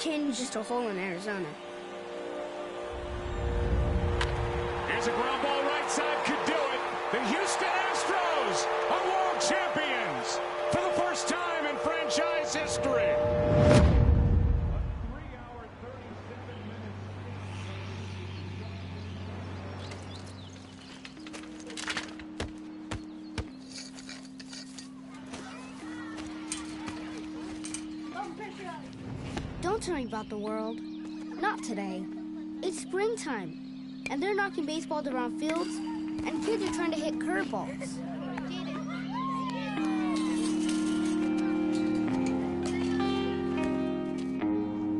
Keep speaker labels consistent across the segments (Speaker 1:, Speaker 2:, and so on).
Speaker 1: Canyon's just a hole in Arizona.
Speaker 2: Here's a ground ball right side, could do it. The Houston Astros are world champions for the first time in franchise history.
Speaker 1: Don't tell me about the world. Not today. It's springtime, and they're knocking baseballs around fields, and kids are trying to hit curveballs.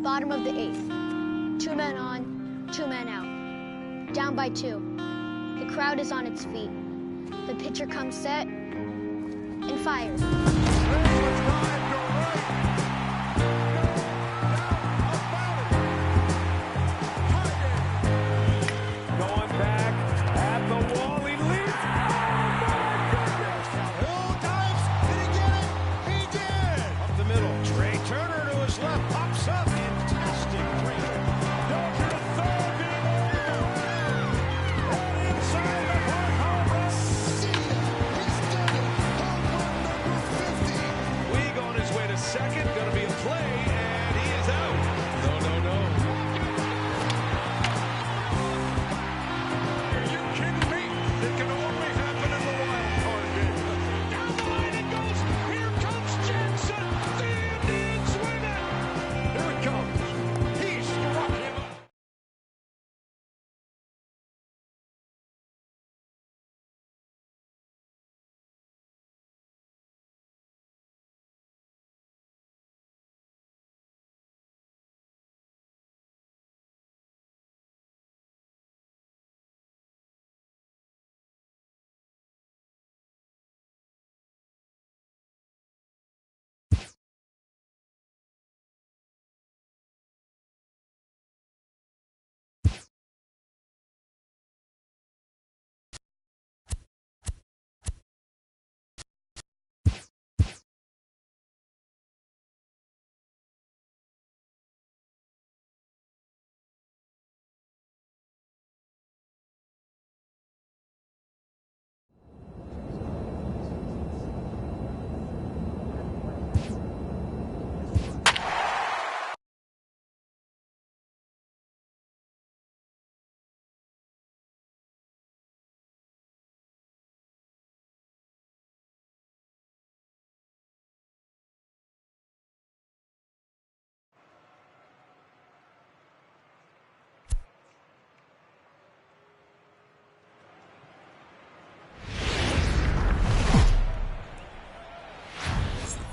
Speaker 3: Bottom of the 8th. 2 men on, 2 men out. Down by 2. The crowd is on its feet. The pitcher comes set and fires.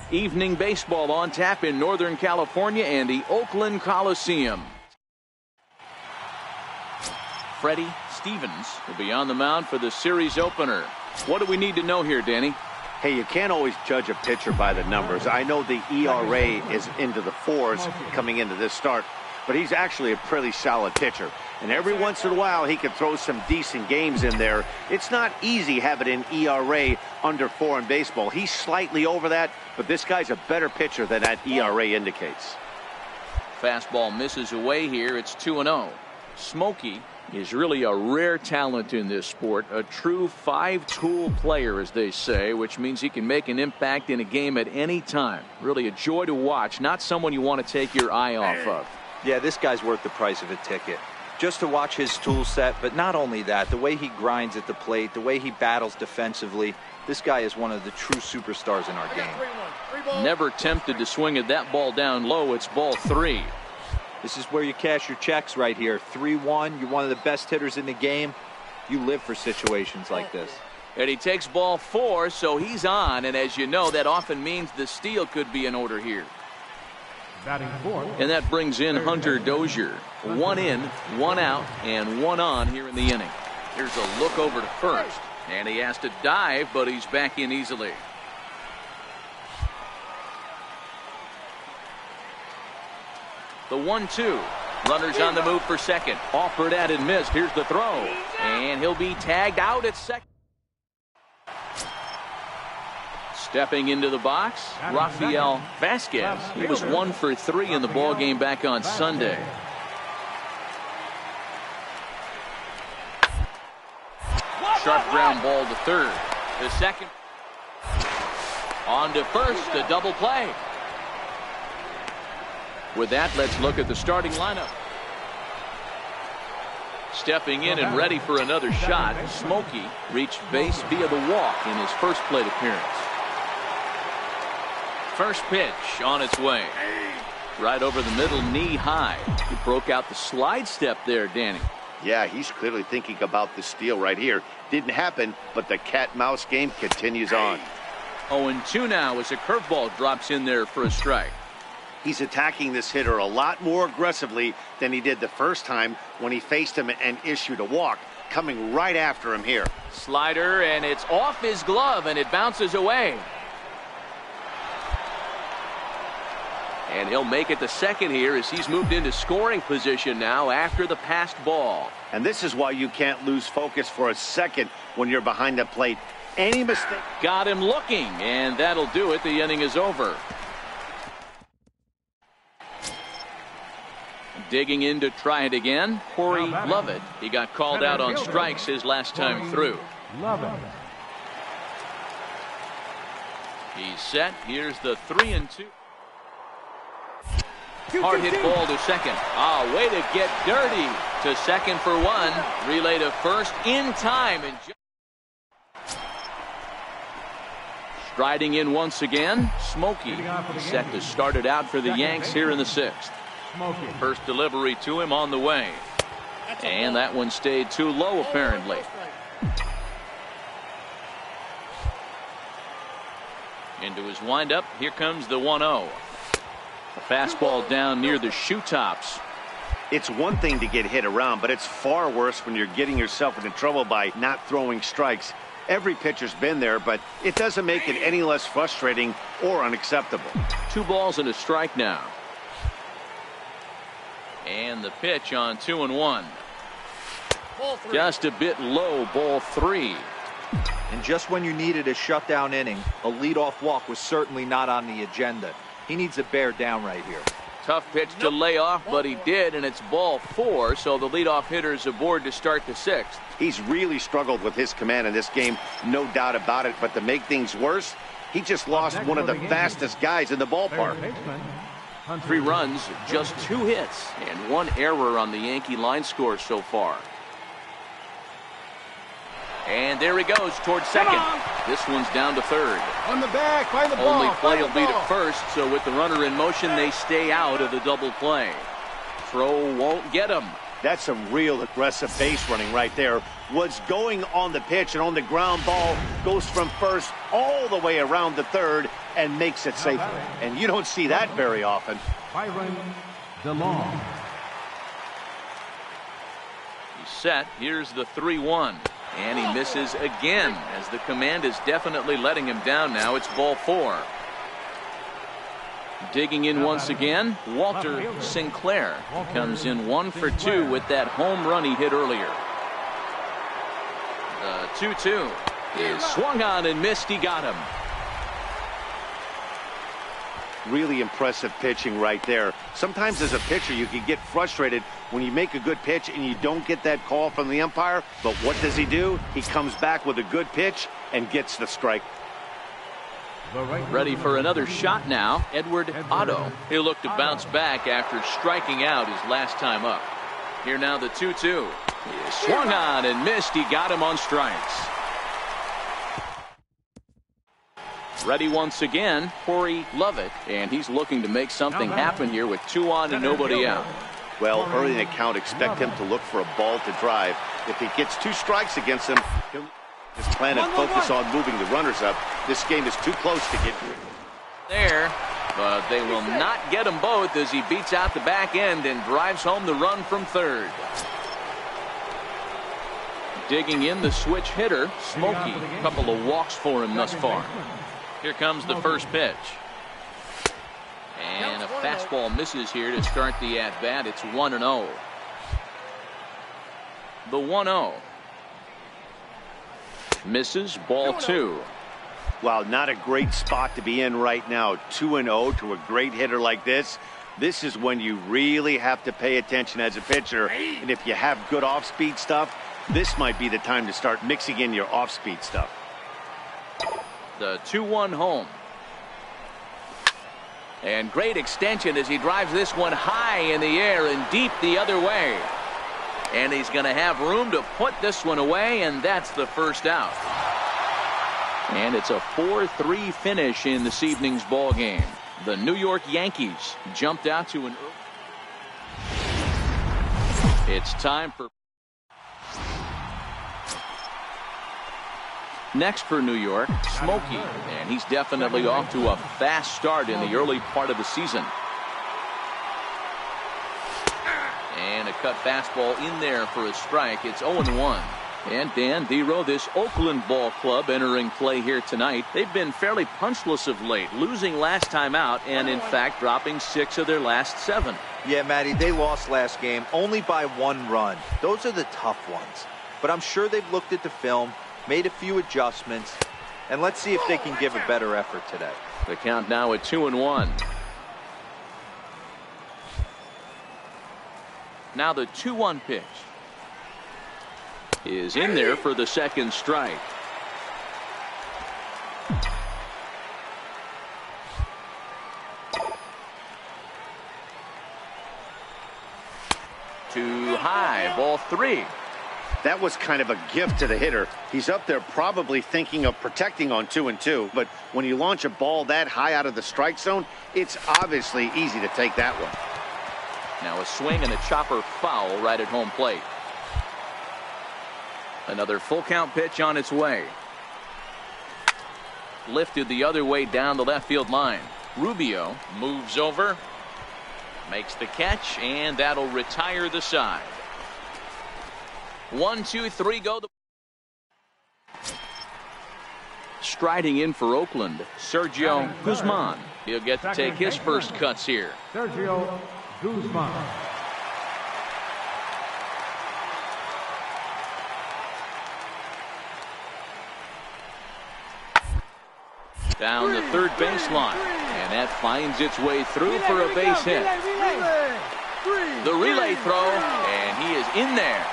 Speaker 4: Evening baseball on tap in Northern California and the Oakland Coliseum. Freddie Stevens will be on the mound for the series opener. What do we need to know here, Danny?
Speaker 5: Hey, you can't always judge a pitcher by the numbers. I know the ERA is into the 4s coming into this start, but he's actually a pretty solid pitcher. And every once in a while, he can throw some decent games in there. It's not easy having an ERA under 4 in baseball. He's slightly over that, but this guy's a better pitcher than that ERA indicates.
Speaker 4: Fastball misses away here. It's 2-0. Smokey is really a rare talent in this sport, a true 5-tool player, as they say, which means he can make an impact in a game at any time. Really a joy to watch, not someone you want to take your eye off of.
Speaker 6: Yeah, this guy's worth the price of a ticket. Just to watch his tool set, but not only that, the way he grinds at the plate, the way he battles defensively, this guy is one of the true superstars in our game.
Speaker 4: Never tempted to swing at that ball down low. It's ball 3.
Speaker 6: This is where you cash your checks right here. 3-1, you're one of the best hitters in the game. You live for situations like this.
Speaker 4: And he takes ball 4, so he's on, and as you know, that often means the steal could be in order here. And that brings in Hunter Dozier. 1 in, 1 out, and 1 on here in the inning. Here's a look over to first, and he has to dive, but he's back in easily. The 1-2. Runners on the move for second. Offered at and missed. Here's the throw, and he'll be tagged out at second. Stepping into the box, Rafael Vasquez. He was 1 for 3 in the ball game back on Sunday. Sharp ground ball to third. The second. On to first, a double play. With that, let's look at the starting lineup. Stepping in and ready for another shot, Smokey reached base via the walk in his first plate appearance. First pitch on its way. Right over the middle, knee high. He broke out the slide step there, Danny.
Speaker 5: Yeah, he's clearly thinking about the steal right here. Didn't happen, but the cat-mouse game continues on.
Speaker 4: 0-2 now as a curveball drops in there for a strike.
Speaker 5: He's attacking this hitter a lot more aggressively than he did the first time when he faced him and issued a walk, coming right after him here.
Speaker 4: Slider, and it's off his glove, and it bounces away. And he'll make it the second here as he's moved into scoring position now after the passed ball.
Speaker 5: And this is why you can't lose focus for a second when you're behind the plate. Any mistake.
Speaker 4: Got him looking, and that'll do it. The inning is over. Digging in to try it again, Corey Lovett. He got called out on strikes his last time through. He's set. Here's the 3-2. Hard hit ball to second. Way to get dirty. To second for one. Relay to first in time. And striding in once again, Smokey set to start it out for the Yanks here in the 6th. First delivery to him on the way. And that one stayed too low apparently. Into his windup. Here comes the 1-0. A fastball down near the shoe tops.
Speaker 5: It's one thing to get hit around, but it's far worse when you're getting yourself into trouble by not throwing strikes. Every pitcher's been there, but it doesn't make it any less frustrating or unacceptable.
Speaker 4: 2 balls and a strike now. And the pitch on 2-1. Just a bit low, ball 3.
Speaker 6: And just when you needed a shutdown inning, a leadoff walk was certainly not on the agenda. He needs to bear down right here.
Speaker 4: Tough pitch to lay off, but he did, and it's ball 4, so the leadoff hitter's aboard to start the 6th.
Speaker 5: He's really struggled with his command in this game, no doubt about it, but to make things worse, he just lost one of the fastest guys in the ballpark.
Speaker 4: 3 runs, just 2 hits, and 1 error on the Yankee line score so far. And there he goes towards second. This one's down to third.
Speaker 7: On the back, by the ball.
Speaker 4: Only play will be to first, so with the runner in motion, they stay out of the double play. Throw won't get him.
Speaker 5: That's some real aggressive base running right there. Was going on the pitch and on the ground ball, goes from first all the way around to third and makes it safely. And you don't see that very often.
Speaker 4: He's set. Here's the 3-1. And he misses again as the command is definitely letting him down now. It's ball 4. Digging in once again, Walter Sinclair comes in 1 for 2 with that home run he hit earlier. The 2-2 is swung on and missed. He got him.
Speaker 5: Really impressive pitching right there. Sometimes as a pitcher you can get frustrated when you make a good pitch and you don't get that call from the umpire. But what does he do? He comes back with a good pitch and gets the strike.
Speaker 4: Ready for another shot now, Edward Otto. He'll look to bounce back after striking out his last time up. Here now the 2-2. He swung on and missed. He got him on strikes. Ready once again, Corey Lovett, and he's looking to make something happen here with 2 on and nobody out.
Speaker 5: Well, early in the count, expect him to look for a ball to drive. If he gets 2 strikes against him, his plan and focus on moving the runners up. This game is too close to get
Speaker 4: there, but they will not get them both as he beats out the back end and drives home the run from third. Digging in the switch hitter, Smokey. A couple of walks for him thus far. Here comes the first pitch. And a fastball misses here to start the at-bat. It's 1-0. The 1-0. Misses, ball 2.
Speaker 5: Well, not a great spot to be in right now. 2-0 to a great hitter like this. This is when you really have to pay attention as a pitcher. And if you have good off-speed stuff, this might be the time to start mixing in your off-speed stuff.
Speaker 4: The 2-1 home. And great extension as he drives this one high in the air and deep the other way. And he's going to have room to put this one away, and that's the first out. And it's a 4-3 finish in this evening's ball game. The New York Yankees jumped out to an early. It's time for next for New York, Smokey, and he's definitely off to a fast start in the early part of the season. And a cut fastball in there for a strike. It's 0-1. And Dan Dero, this Oakland ball club entering play here tonight. They've been fairly punchless of late, losing last time out and in fact dropping 6 of their last 7.
Speaker 6: Yeah, Matty, they lost last game only by 1 run. Those are the tough ones. But I'm sure they've looked at the film, made a few adjustments, and let's see if they can give a better effort today.
Speaker 4: The count now at 2-1. Now the 2-1 pitch is in there for the second strike. Too high, ball 3.
Speaker 5: That was kind of a gift to the hitter. He's up there probably thinking of protecting on 2-2, but when you launch a ball that high out of the strike zone, it's obviously easy to take that one.
Speaker 4: Now a swing and a chopper foul right at home plate. Another full count pitch on its way. Lifted the other way down the left field line. Rubio moves over, makes the catch, and that'll retire the side. 1, 2, 3 go. Striding in for Oakland, Sergio Guzman. He'll get to take his first cuts here.
Speaker 7: Sergio Guzman.
Speaker 4: Down the third baseline, and that finds its way through for a base hit. The relay throw, and he is in there.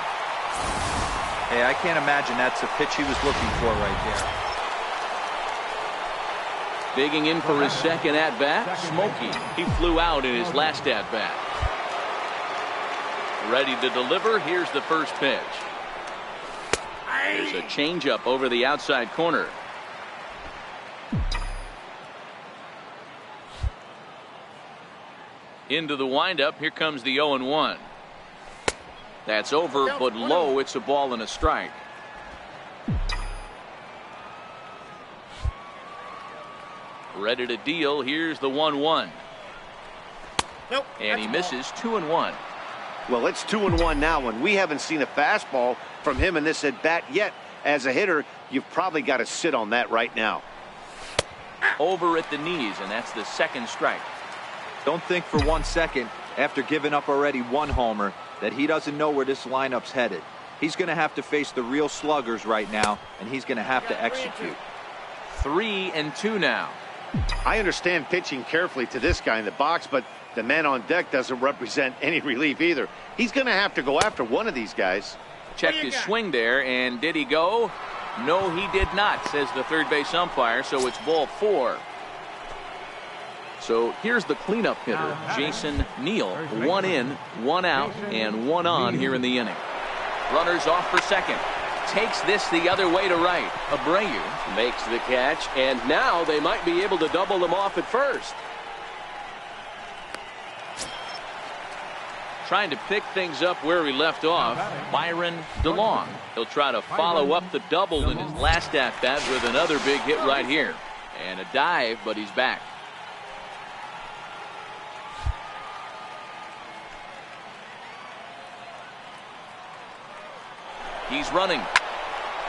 Speaker 6: Hey, I can't imagine that's the pitch he was looking for right there.
Speaker 4: Digging in for his second at-bat, Smokey. He flew out in his last at-bat. Ready to deliver. Here's the first pitch. There's a changeup over the outside corner. Into the windup. Here comes the 0-1. That's over, but low. It's a ball and a strike. Ready to deal. Here's the 1-1.
Speaker 5: Nope,
Speaker 4: and he misses. 2-1.
Speaker 5: Well, it's 2-1 now, and we haven't seen a fastball from him in this at bat yet. As a hitter, you've probably got to sit on that right now.
Speaker 4: Over at the knees, and that's the second strike.
Speaker 6: Don't think for 1 second, after giving up already 1 homer, that he doesn't know where this lineup's headed. He's going to have to face the real sluggers right now, and he's going to have to execute.
Speaker 4: 3-2 now.
Speaker 5: I understand pitching carefully to this guy in the box, but the man on deck doesn't represent any relief either. He's going to have to go after one of these guys.
Speaker 4: Checked his swing there, and did he go? No, he did not, says the third base umpire, so it's ball 4. So here's the cleanup hitter, Jason Neal. 1 in, 1 out, and 1 on here in the inning. Runners off for second. Takes this the other way to right. Abreu makes the catch, and now they might be able to double them off at first. Trying to pick things up where he left off, Byron DeLong. He'll try to follow up the double in his last at-bat with another big hit right here. And a dive, but he's back. He's running.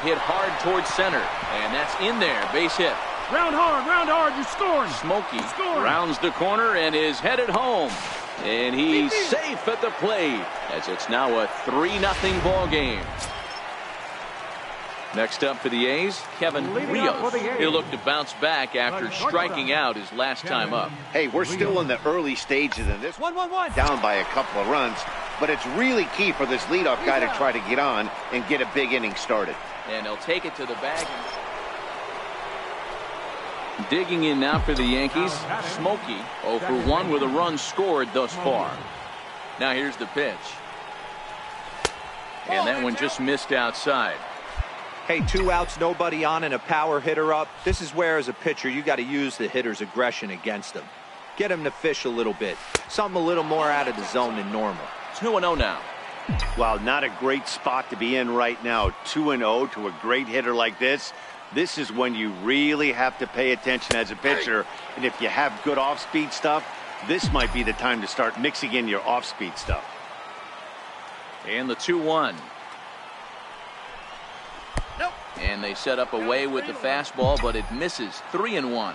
Speaker 4: Hit hard towards center. And that's in there. Base hit.
Speaker 2: Round hard, you're scoring.
Speaker 4: Smokey rounds the corner and is headed home. And he's safe at the plate as it's now a 3-0 ball game. Next up for the A's, Kevin Rios. He'll look to bounce back after striking out his last time up.
Speaker 5: Hey, we're still in the early stages of this. 1-1-1. Down by a couple of runs, but it's really key for this leadoff guy to try to get on and get a big inning started.
Speaker 4: And he'll take it to the bag. Digging in now for the Yankees, Smokey 0 for 1 with a run scored thus far. Now here's the pitch. And that one just missed outside.
Speaker 6: Hey, 2 outs, nobody on, and a power hitter up. This is where, as a pitcher, you got to use the hitter's aggression against them. Get him to fish a little bit. Something a little more out of the zone than normal.
Speaker 4: 2-0 now.
Speaker 5: Wow, not a great spot to be in right now. 2-0 to a great hitter like this. This is when you really have to pay attention as a pitcher. And if you have good off-speed stuff, this might be the time to start mixing in your off-speed stuff.
Speaker 4: And the 2-1.
Speaker 5: Nope.
Speaker 4: And they set up away with the fastball, but it misses. 3-1.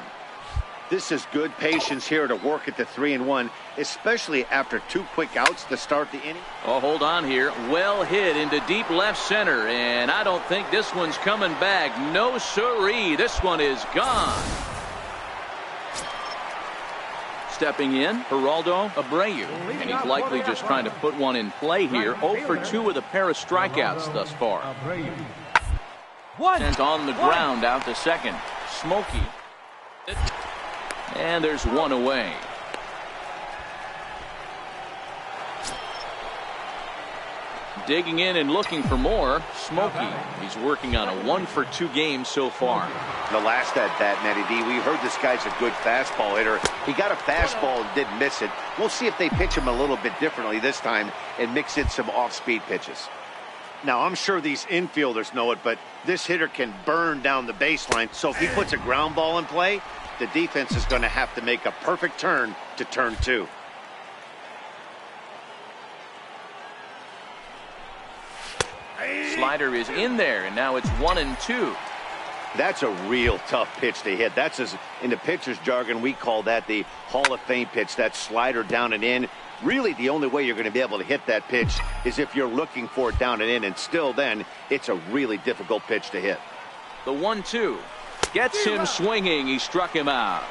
Speaker 5: This is good patience here to work at the 3-1, especially after 2 quick outs to start the inning.
Speaker 4: Oh, hold on here. Well hit into deep left center, and I don't think this one's coming back. No siree. This one is gone. Stepping in, Geraldo Abreu, and he's likely just trying to put one in play here. 0 for 2 with a pair of strikeouts thus far. Sent on the ground out to second. Smokey. And there's one away. Digging in and looking for more. Smokey. He's working on a 1 for 2 game so far.
Speaker 5: The last at bat, Matty D, we heard this guy's a good fastball hitter. He got a fastball and didn't miss it. We'll see if they pitch him a little bit differently this time and mix in some off-speed pitches. Now, I'm sure these infielders know it, but this hitter can burn down the baseline. So if he puts a ground ball in play, the defense is going to have to make a perfect turn to turn 2.
Speaker 4: Slider is in there, and now it's 1-2.
Speaker 5: That's a real tough pitch to hit. That's, as in the pitcher's jargon, we call that the Hall of Fame pitch. That slider down and in. Really, the only way you're going to be able to hit that pitch is if you're looking for it down and in, and still then, it's a really difficult pitch to hit.
Speaker 4: The 1-2 gets him swinging. He struck him out.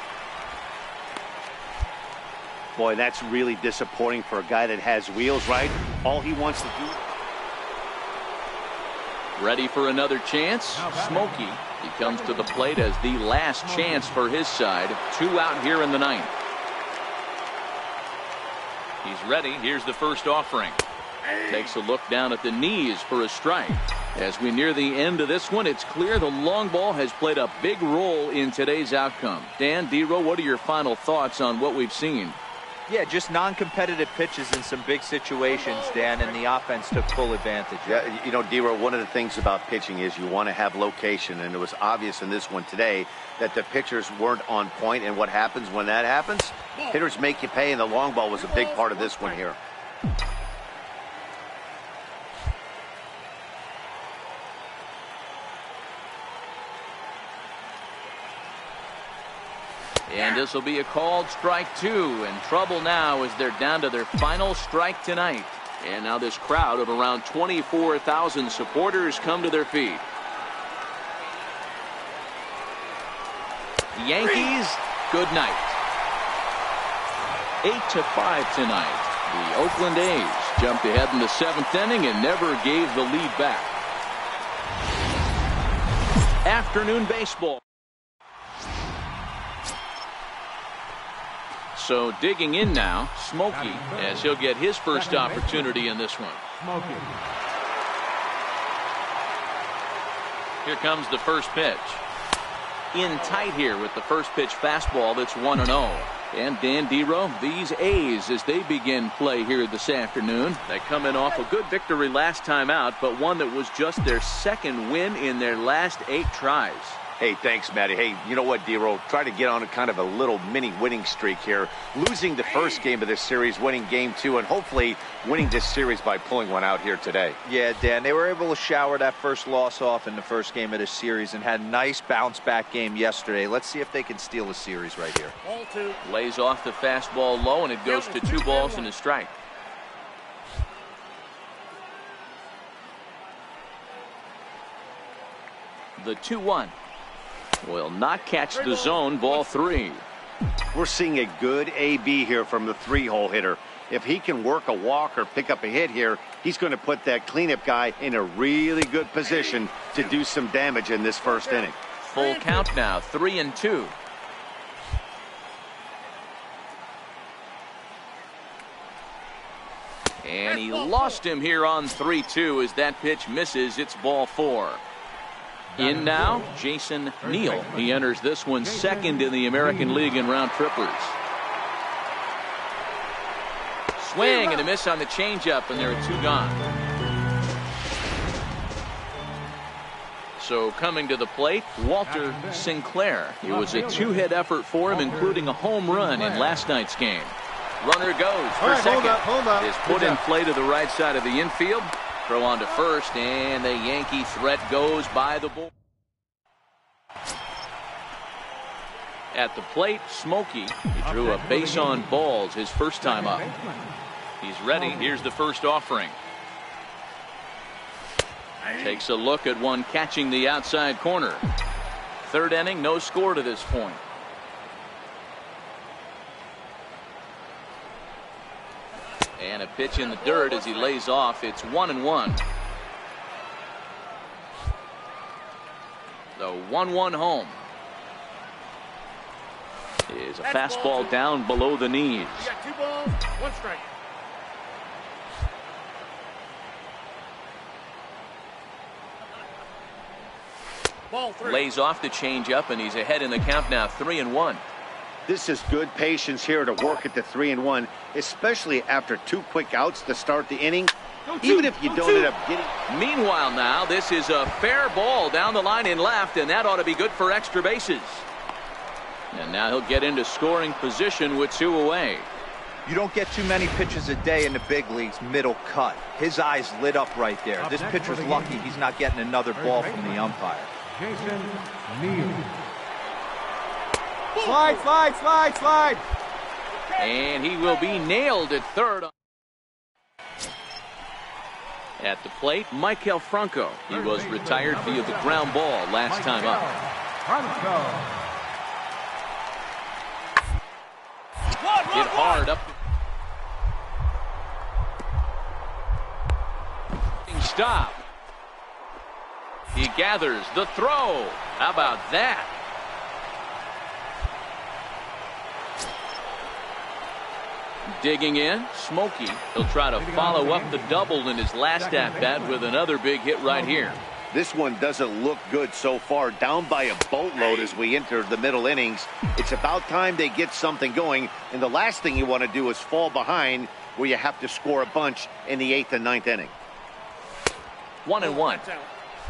Speaker 5: Boy, that's really disappointing for a guy that has wheels, right? All he wants to do.
Speaker 4: Ready for another chance. Smokey, he comes to the plate as the last chance for his side. 2 out here in the 9th. He's ready. Here's the first offering. Takes a look down at the knees for a strike. As we near the end of this one, it's clear the long ball has played a big role in today's outcome. Dan, D-Row, what are your final thoughts on what we've seen?
Speaker 6: Yeah, just non-competitive pitches in some big situations, Dan, and the offense took full advantage.
Speaker 5: Yeah, you know, D-Row, one of the things about pitching is you want to have location, and it was obvious in this one today that the pitchers weren't on point, and what happens when that happens? Hitters make you pay, and the long ball was a big part of this one here.
Speaker 4: And this will be a called strike 2, and trouble now as they're down to their final strike tonight. And now this crowd of around 24,000 supporters come to their feet. Yankees, good night. 8-5 tonight. The Oakland A's jumped ahead in the 7th inning and never gave the lead back. Afternoon baseball. So digging in now, Smokey, as he'll get his first opportunity in this one. Here comes the first pitch. In tight here with the first pitch fastball that's 1-0. And Dan D-Row, these A's as they begin play here this afternoon. They come in off a good victory last time out, but one that was just their 2nd win in their last 8 tries.
Speaker 5: Hey, thanks, Matty. Hey, you know what, D-Row? Try to get on a kind of a little mini winning streak here. Losing the first game of this series, winning game 2, and hopefully winning this series by pulling one out here today.
Speaker 6: Yeah, Dan, they were able to shower that first loss off in the first game of this series and had a nice bounce-back game yesterday. Let's see if they can steal the series right here.
Speaker 4: Ball 2. Lays off the fastball low, and it goes to 2 balls and a strike. The 2-1 will not catch the zone. Ball 3.
Speaker 5: We're seeing a good AB here from the 3-hole hitter. If he can work a walk or pick up a hit here, he's going to put that cleanup guy in a really good position to do some damage in this first inning.
Speaker 4: Full count now, 3-2. And he lost him here on 3-2 as that pitch misses. It's ball 4. In now, Jason Neal. He enters this one second in the American League in round trippers. Swing and a miss on the changeup, and there are 2 gone. So coming to the plate, Walter Sinclair. It was a 2-hit effort for him, including a home run in last night's game. Runner goes for second.
Speaker 7: Hold up.
Speaker 4: Is put in play to the right side of the infield. Throw on to first, and the Yankee threat goes by the ball. At the plate, Smokey. He drew a base on balls his first time up. He's ready. Here's the first offering. Takes a look at one catching the outside corner. Third inning, no score to this point. And a pitch in the dirt as he lays off. It's 1-1. The 1-1 home is a fastball down below the knees.
Speaker 2: You got 2 balls, 1 strike. Ball 3.
Speaker 4: Lays off the changeup, and he's ahead in the count now, 3-1.
Speaker 5: This is good patience here to work at the 3-1, especially after 2 quick outs to start the inning. Even if you don't end up getting.
Speaker 4: Meanwhile now, this is a fair ball down the line in left, and that ought to be good for extra bases. And now he'll get into scoring position with 2 away.
Speaker 6: You don't get too many pitches a day in the big leagues middle cut. His eyes lit up right there. This pitcher's lucky he's not getting another ball from the umpire.
Speaker 7: Jason Neal. Slide.
Speaker 4: And he will be nailed at third. At the plate, Michael Franco. He was retired via the ground ball last time up. Hit hard up. Stop. He gathers the throw. How about that? Digging in, Smokey. He'll try to follow up the double in his last at-bat with another big hit right here.
Speaker 5: This one doesn't look good so far. Down by a boatload as we enter the middle innings. It's about time they get something going, and the last thing you want to do is fall behind where you have to score a bunch in the 8th and 9th inning.
Speaker 4: 1-1.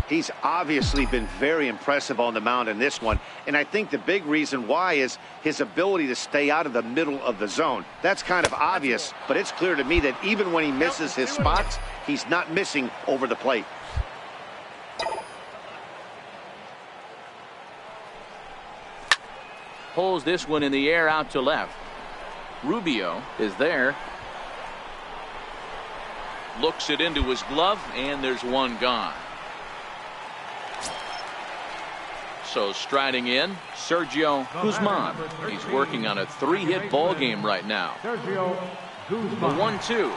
Speaker 5: He's obviously been very impressive on the mound in this one, and I think the big reason why is his ability to stay out of the middle of the zone. That's kind of obvious, but it's clear to me that even when he misses his spots, he's not missing over the plate.
Speaker 4: Pulls this one in the air out to left. Rubio is there. Looks it into his glove, and there's one gone. So striding in, Sergio Guzman. He's working on a 3-hit ball game right now.
Speaker 7: Sergio
Speaker 4: The
Speaker 7: Guzman.
Speaker 4: 1-2.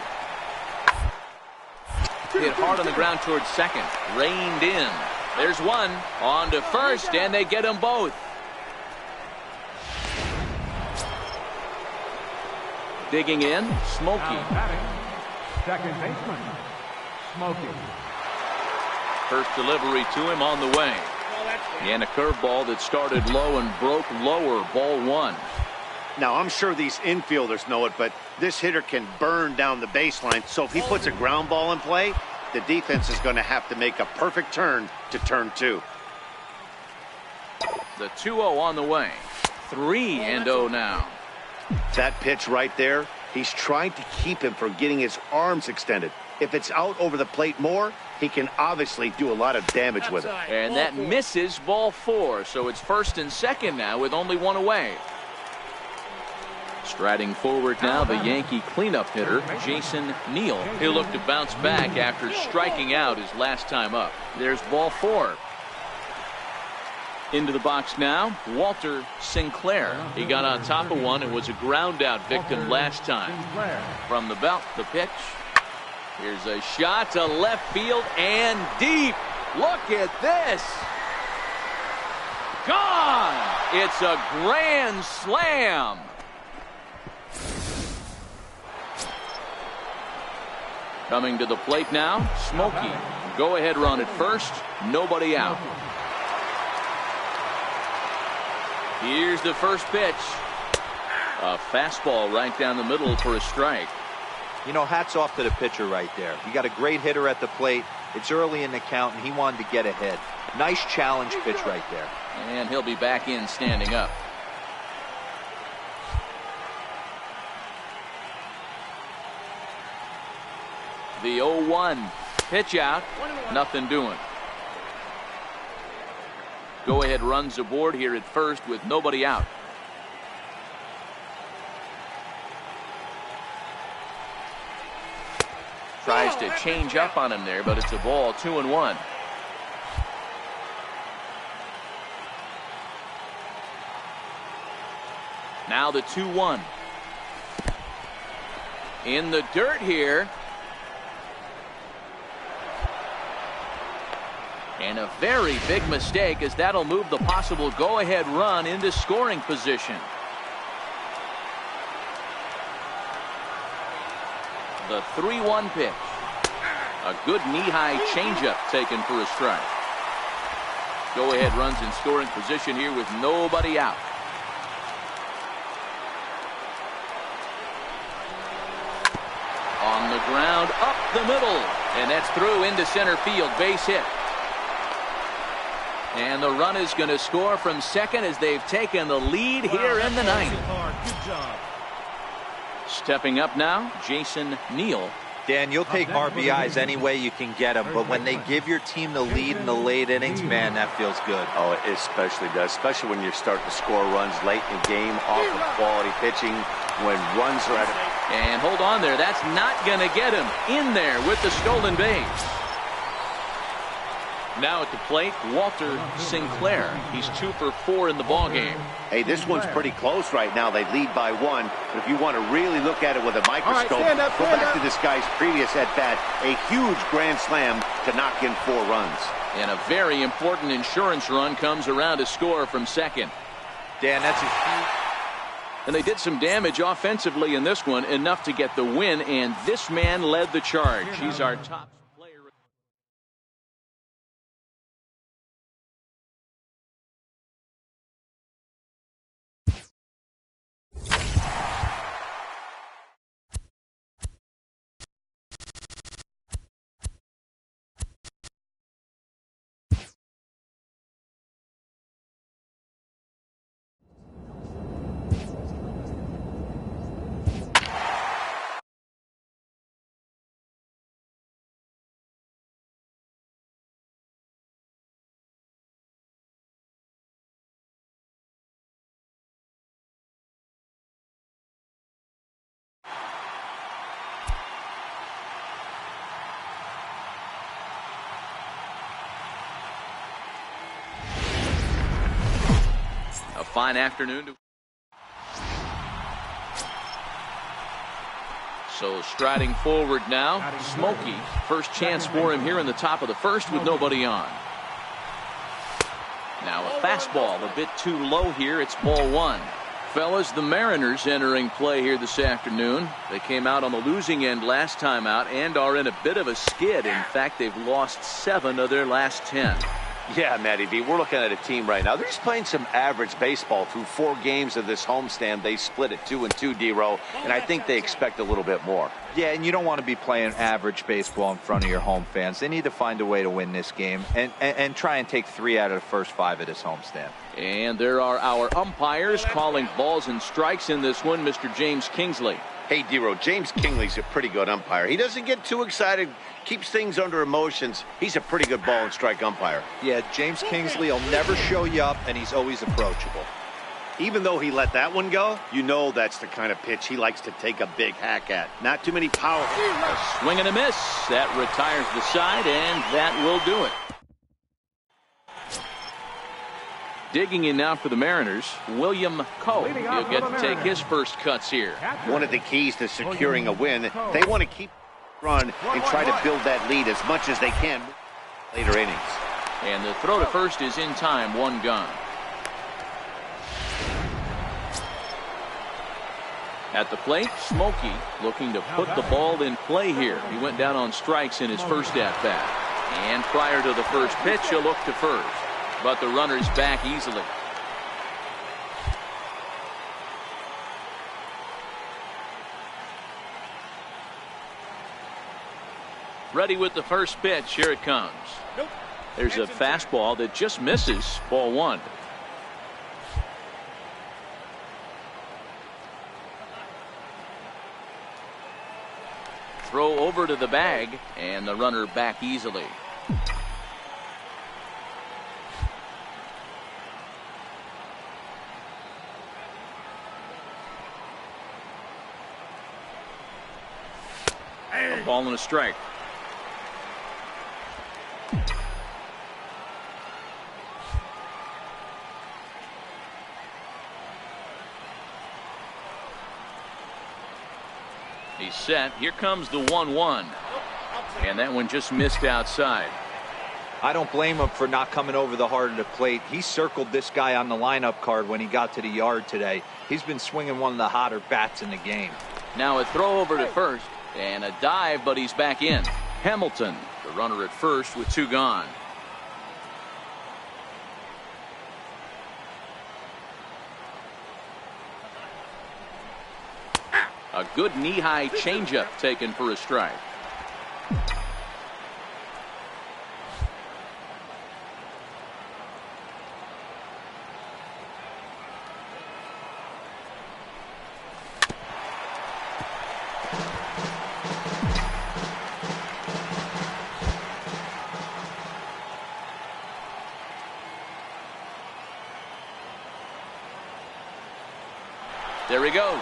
Speaker 4: Hit hard on the ground towards second. Reined in. There's one. On to first, and they get them both. Digging in, Smokey.
Speaker 7: Now batting, second baseman, Smokey.
Speaker 4: First delivery to him on the way. And a curveball that started low and broke lower. Ball 1.
Speaker 5: Now, I'm sure these infielders know it, but this hitter can burn down the baseline. So if he puts a ground ball in play, the defense is going to have to make a perfect turn to turn 2.
Speaker 4: The 2-0 on the way. 3-0 now.
Speaker 5: That pitch right there, he's trying to keep him from getting his arms extended. If it's out over the plate more, he can obviously do a lot of damage with it.
Speaker 4: And that misses. Ball 4. So it's first and second now with only one away. Striding forward now, the Yankee cleanup hitter, Jason Neal. He'll look to bounce back after striking out his last time up. There's ball 4. Into the box now, Walter Sinclair. He got on top of one and was a ground out victim last time. From the belt, the pitch. Here's a shot to left field and deep. Look at this. Gone. It's a grand slam. Coming to the plate now, Smokey. Go ahead run at first, nobody out. Here's the first pitch. A fastball right down the middle for a strike.
Speaker 6: You know, hats off to the pitcher right there. You got a great hitter at the plate. It's early in the count, and he wanted to get ahead. Nice challenge pitch right there.
Speaker 4: And he'll be back in standing up. The 0-1 pitch out. Nothing doing. Go ahead runs aboard here at first with nobody out. Tries to change up on him there, but it's a ball. 2-1. Now the 2-1. In the dirt here. And a very big mistake, as that'll move the possible go-ahead run into scoring position. The 3-1 pitch. A good knee-high changeup taken for a strike. Go-ahead runs in scoring position here with nobody out. On the ground, up the middle, and that's through into center field. Base hit. And the run is going to score from second as they've taken the lead here in the ninth.
Speaker 2: Good job.
Speaker 4: Stepping up now, Jason Neal.
Speaker 6: Dan, you'll take RBIs any way you can get them, but when they give your team the lead in the late innings, man, that feels good.
Speaker 5: Oh, it especially does, especially when you're starting to score runs late in the game off of quality pitching, when runs are at it.
Speaker 4: And hold on there, that's not going to get him in there with the stolen base. Now at the plate, Walter Sinclair. He's 2 for 4 in the ballgame.
Speaker 5: Hey, this one's pretty close right now. They lead by 1. But if you want to really look at it with a microscope, go back to this guy's previous at-bat. A huge grand slam to knock in 4 runs.
Speaker 4: And a very important insurance run comes around to score from second.
Speaker 6: Dan, that's a huge...
Speaker 4: And they did some damage offensively in this one, enough to get the win, and this man led the charge. He's our top player. A fine afternoon. So striding forward now, Smokey. First chance for him here in the top of the first with nobody on. Now a fastball a bit too low here. It's ball 1. Fellas, the Mariners entering play here this afternoon. They came out on the losing end last time out and are in a bit of a skid. In fact, they've lost 7 of their last 10.
Speaker 5: Yeah, Matty V, we're looking at a team right now. They're just playing some average baseball through 4 games of this homestand. They split at 2-2, D-Row, and I think they expect a little bit more.
Speaker 6: Yeah, and you don't want to be playing average baseball in front of your home fans. They need to find a way to win this game and try and take 3 out of the first 5 of this homestand.
Speaker 4: And there are our umpires calling balls and strikes in this one, Mr. James Kingsley.
Speaker 5: Hey, D-Row, James Kingley's a pretty good umpire. He doesn't get too excited, keeps things under emotions. He's a pretty good ball and strike umpire.
Speaker 6: Yeah, James Kingsley will never show you up, and he's always approachable.
Speaker 5: Even though he let that one go, you know that's the kind of pitch he likes to take a big hack at. Not too many powerful.
Speaker 4: A swing and a miss. That retires the side, and that will do it. Digging in now for the Mariners, William Coe. He'll get to take his first cuts here.
Speaker 5: One of the keys to securing a win, they want to keep run and try to build that lead as much as they can later innings.
Speaker 4: And the throw to first is in time, one gone. At the plate, Smokey looking to put the ball in play here. He went down on strikes in his first at-bat. And prior to the first pitch, he'll look to first. But the runner's back easily. Ready with the first pitch. Here it comes. There's a fastball that just misses. Ball one. Throw over to the bag, and the runner back easily. A ball and a strike. He's set. Here comes the 1-1. And that one just missed outside.
Speaker 6: I don't blame him for not coming over the heart of the plate. He circled this guy on the lineup card when he got to the yard today. He's been swinging one of the hotter bats in the game.
Speaker 4: Now a throw over to first and a dive, but he's back in. Hamilton, the runner at first with two gone. A good knee-high changeup taken for a strike. There he goes.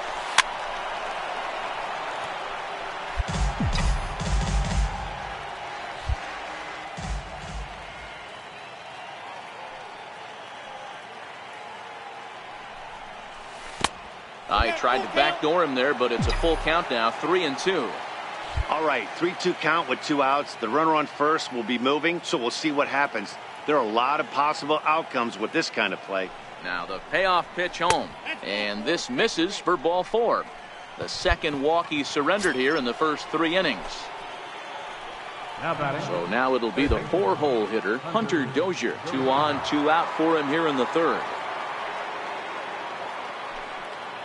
Speaker 4: I tried to backdoor him there, but it's a full count now, 3-2.
Speaker 5: All right, 3-2 count with 2 outs. The runner on first will be moving, so we'll see what happens. There are a lot of possible outcomes with this kind of play.
Speaker 4: Now the payoff pitch home, and this misses for ball 4. The second walk he surrendered here in the first 3 innings. So now it'll be the 4-hole hitter, Hunter Dozier. 2 on, 2 out for him here in the 3rd.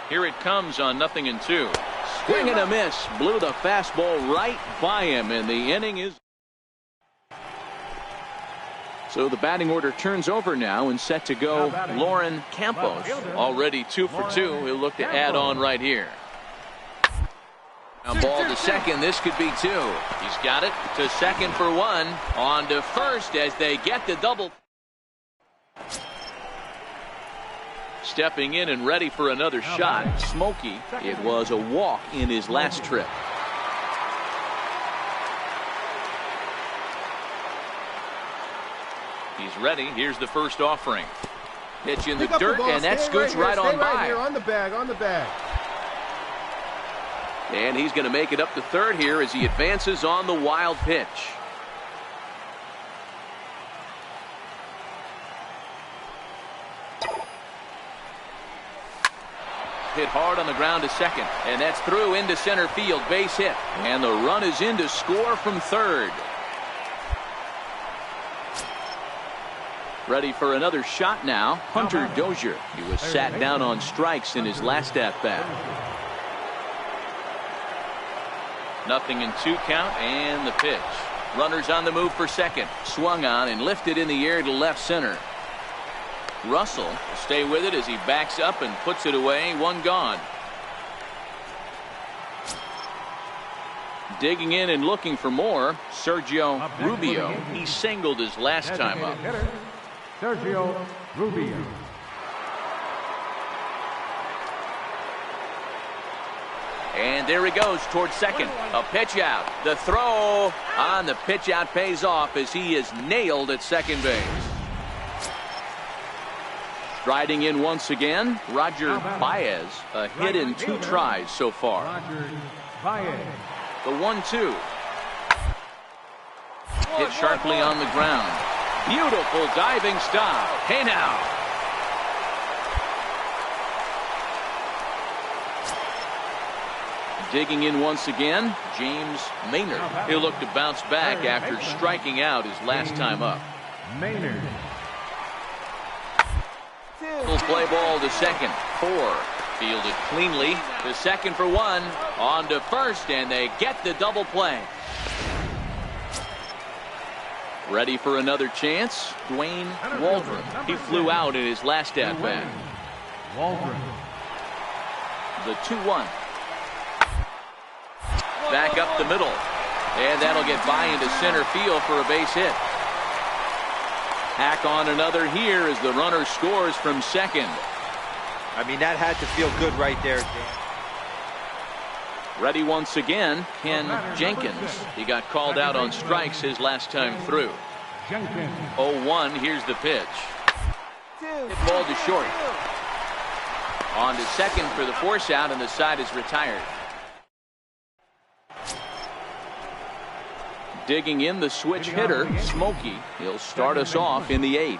Speaker 4: Here it comes on 0-2. Swing and a miss. Blew the fastball right by him, and the inning is. So the batting order turns over now and set to go Lauren Campos. Already 2 for 2. He'll look to add on right here. Now ball to second. This could be 2. He's got it to second for 1. On to first as they get the double. Stepping in and ready for another shot. Smokey, it was a walk in his last trip. He's ready. Here's the first offering. Pitch in the dirt, and that scoots right on by.
Speaker 7: On the bag.
Speaker 4: And he's going to make it up to third here as he advances on the wild pitch. Hit hard on the ground to second, and that's through into center field. Base hit, and the run is in to score from third. Ready for another shot now, Hunter Dozier. He was sat down on strikes in his last at-bat. 0-2 count, and the pitch. Runners on the move for second. Swung on and lifted in the air to left center. Russell will stay with it as he backs up and puts it away. 1 gone. Digging in and looking for more, Sergio Rubio. He singled his last time up.
Speaker 7: Sergio Rubio.
Speaker 4: And there he goes towards second. A pitch out. The throw on the pitch out pays off as he is nailed at second base. Striding in once again, Roger Baez. A hit in 2 tries so far.
Speaker 7: Roger Baez.
Speaker 4: The 1-2. Hit sharply on the ground. Beautiful diving stop. Hey now. Digging in once again, James Maynard. He'll look to bounce back after striking out his last time up.
Speaker 7: Maynard.
Speaker 4: He'll play ball to second. 4. Fielded cleanly. To second for 1. On to first, and they get the double play. Ready for another chance? Dwayne Waldron. He flew out in his last at-bat.
Speaker 7: Waldron.
Speaker 4: The 2-1. Back up the middle. And that'll get by into center field for a base hit. Hack on another here as the runner scores from second.
Speaker 6: I mean, that had to feel good right there, Dan.
Speaker 4: Ready once again, Ken Jenkins. He got called out on strikes his last time through.
Speaker 7: Jenkins.
Speaker 4: 0-1, here's the pitch. Hit ball to short. On to second for the force out, and the side is retired. Digging in the switch hitter, Smokey. He'll start us off in the 8th.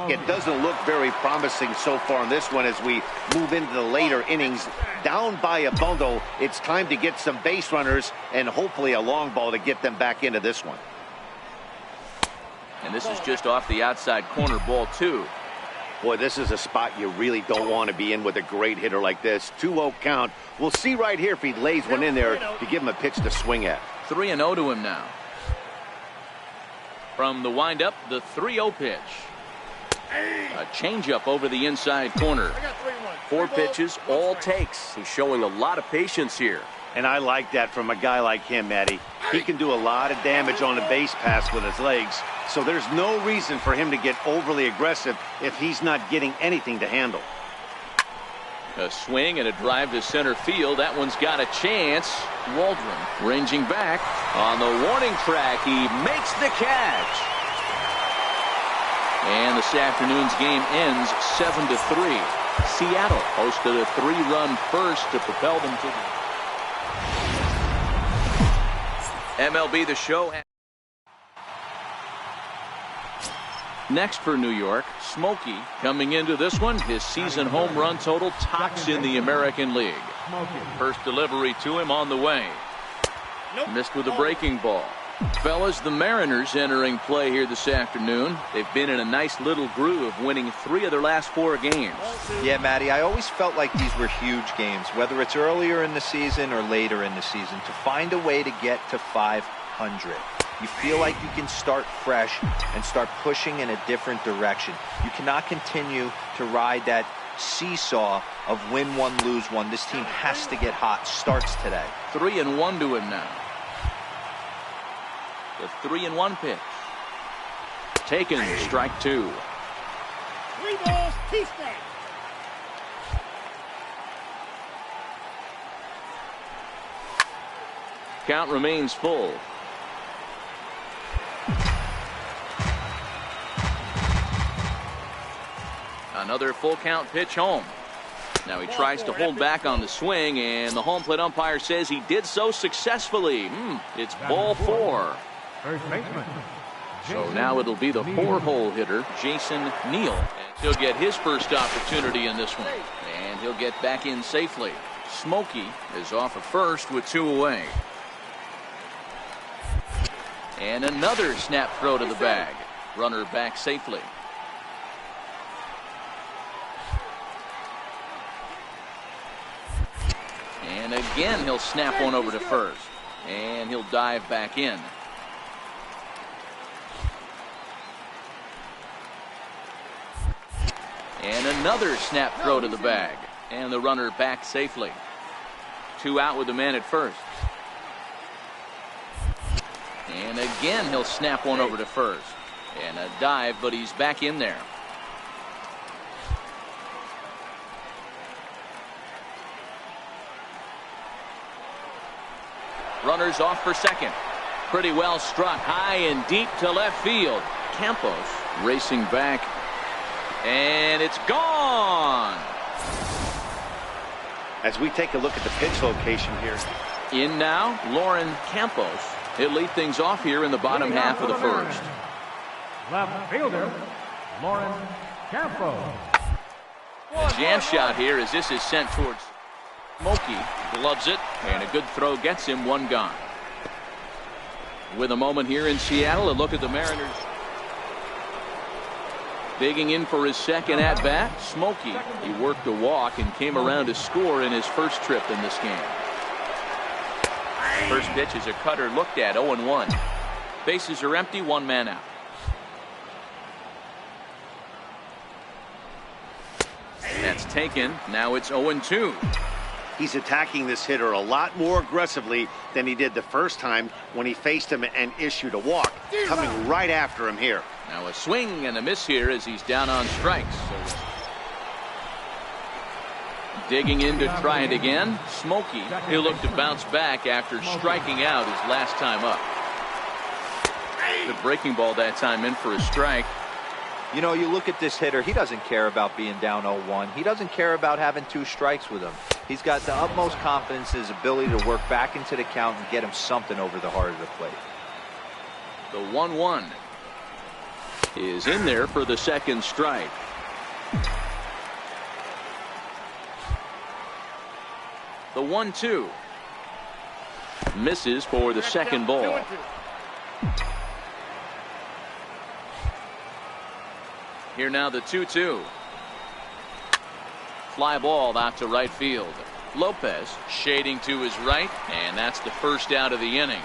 Speaker 5: It doesn't look very promising so far in this one as we move into the later innings. Down by a bundle, it's time to get some base runners and hopefully a long ball to get them back into this one.
Speaker 4: And this is just off the outside corner, ball 2.
Speaker 5: Boy, this is a spot you really don't want to be in with a great hitter like this. 2-0 count. We'll see right here if he lays one in there to give him a pitch to swing at.
Speaker 4: 3-0 to him now. From the windup, the 3-0 pitch. A changeup over the inside corner. 4 pitches, all takes. He's showing a lot of patience here.
Speaker 5: And I like that from a guy like him, Matty. He can do a lot of damage on a base pass with his legs, so there's no reason for him to get overly aggressive if he's not getting anything to handle.
Speaker 4: A swing and a drive to center field. That one's got a chance. Waldron ranging back on the warning track. He makes the catch. And this afternoon's game ends 7-3. Seattle hosted a 3-run first to propel them to the MLB The Show. Next for New York, Smokey coming into this one. His season home run total tops in the American League. First delivery to him on the way. Missed with a breaking ball. Fellas, the Mariners entering play here this afternoon. They've been in a nice little groove, winning 3 of their last 4 games.
Speaker 6: Yeah, Matty, I always felt like these were huge games, whether it's earlier in the season or later in the season, to find a way to get to 500. You feel like you can start fresh and start pushing in a different direction. You cannot continue to ride that seesaw of win one, lose one. This team has to get hot. Starts today.
Speaker 4: 3-1 to him now. The 3-1 pitch. Taken, strike 2.
Speaker 2: 3 balls, 2 strikes.
Speaker 4: Count remains full. Another full count pitch home. Now he tries to hold back on the swing, and the home plate umpire says he did so successfully. It's ball 4.
Speaker 7: First baseman.
Speaker 4: So now it'll be the 4-hole hitter, Jason Neal. And he'll get his first opportunity in this one. And he'll get back in safely. Smokey is off at first with 2 away. And another snap throw to the bag. Runner back safely. And again, he'll snap one over to first. And he'll dive back in. And another snap throw to the bag. And the runner back safely. 2 out with the man at first. And again, he'll snap one over to first. And a dive, but he's back in there. Runners off for second. Pretty well struck high and deep to left field. Campos racing back And it's gone.
Speaker 5: As we take a look at the pitch location here.
Speaker 4: In now, Lauren Campos. He'll lead things off here in the bottom half of the first.
Speaker 7: Left fielder, Lauren Campos.
Speaker 4: A jam shot here as this is sent towards Smokey. Gloves it, and a good throw gets him. One gone. With a moment here in Seattle, a look at the Mariners. Digging in for his second at-bat, Smokey. He worked a walk and came around to score in his first trip in this game. First pitch is a cutter looked at, 0-1. Bases are empty, one man out. That's taken. Now it's 0-2.
Speaker 5: He's attacking this hitter a lot more aggressively than he did the first time when he faced him and issued a walk. Coming right after him here.
Speaker 4: Now a swing and a miss here as he's down on strikes. Digging in to try it again. Smokey, he'll look to bounce back after striking out his last time up. The breaking ball that time in for a strike.
Speaker 6: You know, you look at this hitter, he doesn't care about being down 0-1. He doesn't care about having 2 strikes with him. He's got the utmost confidence in his ability to work back into the count and get him something over the heart of the plate.
Speaker 4: The 1-1 is in there for the second strike. The 1-2 misses for the second ball. Here now the 2-2. Fly ball out to right field. Lopez shading to his right, and that's the first out of the inning.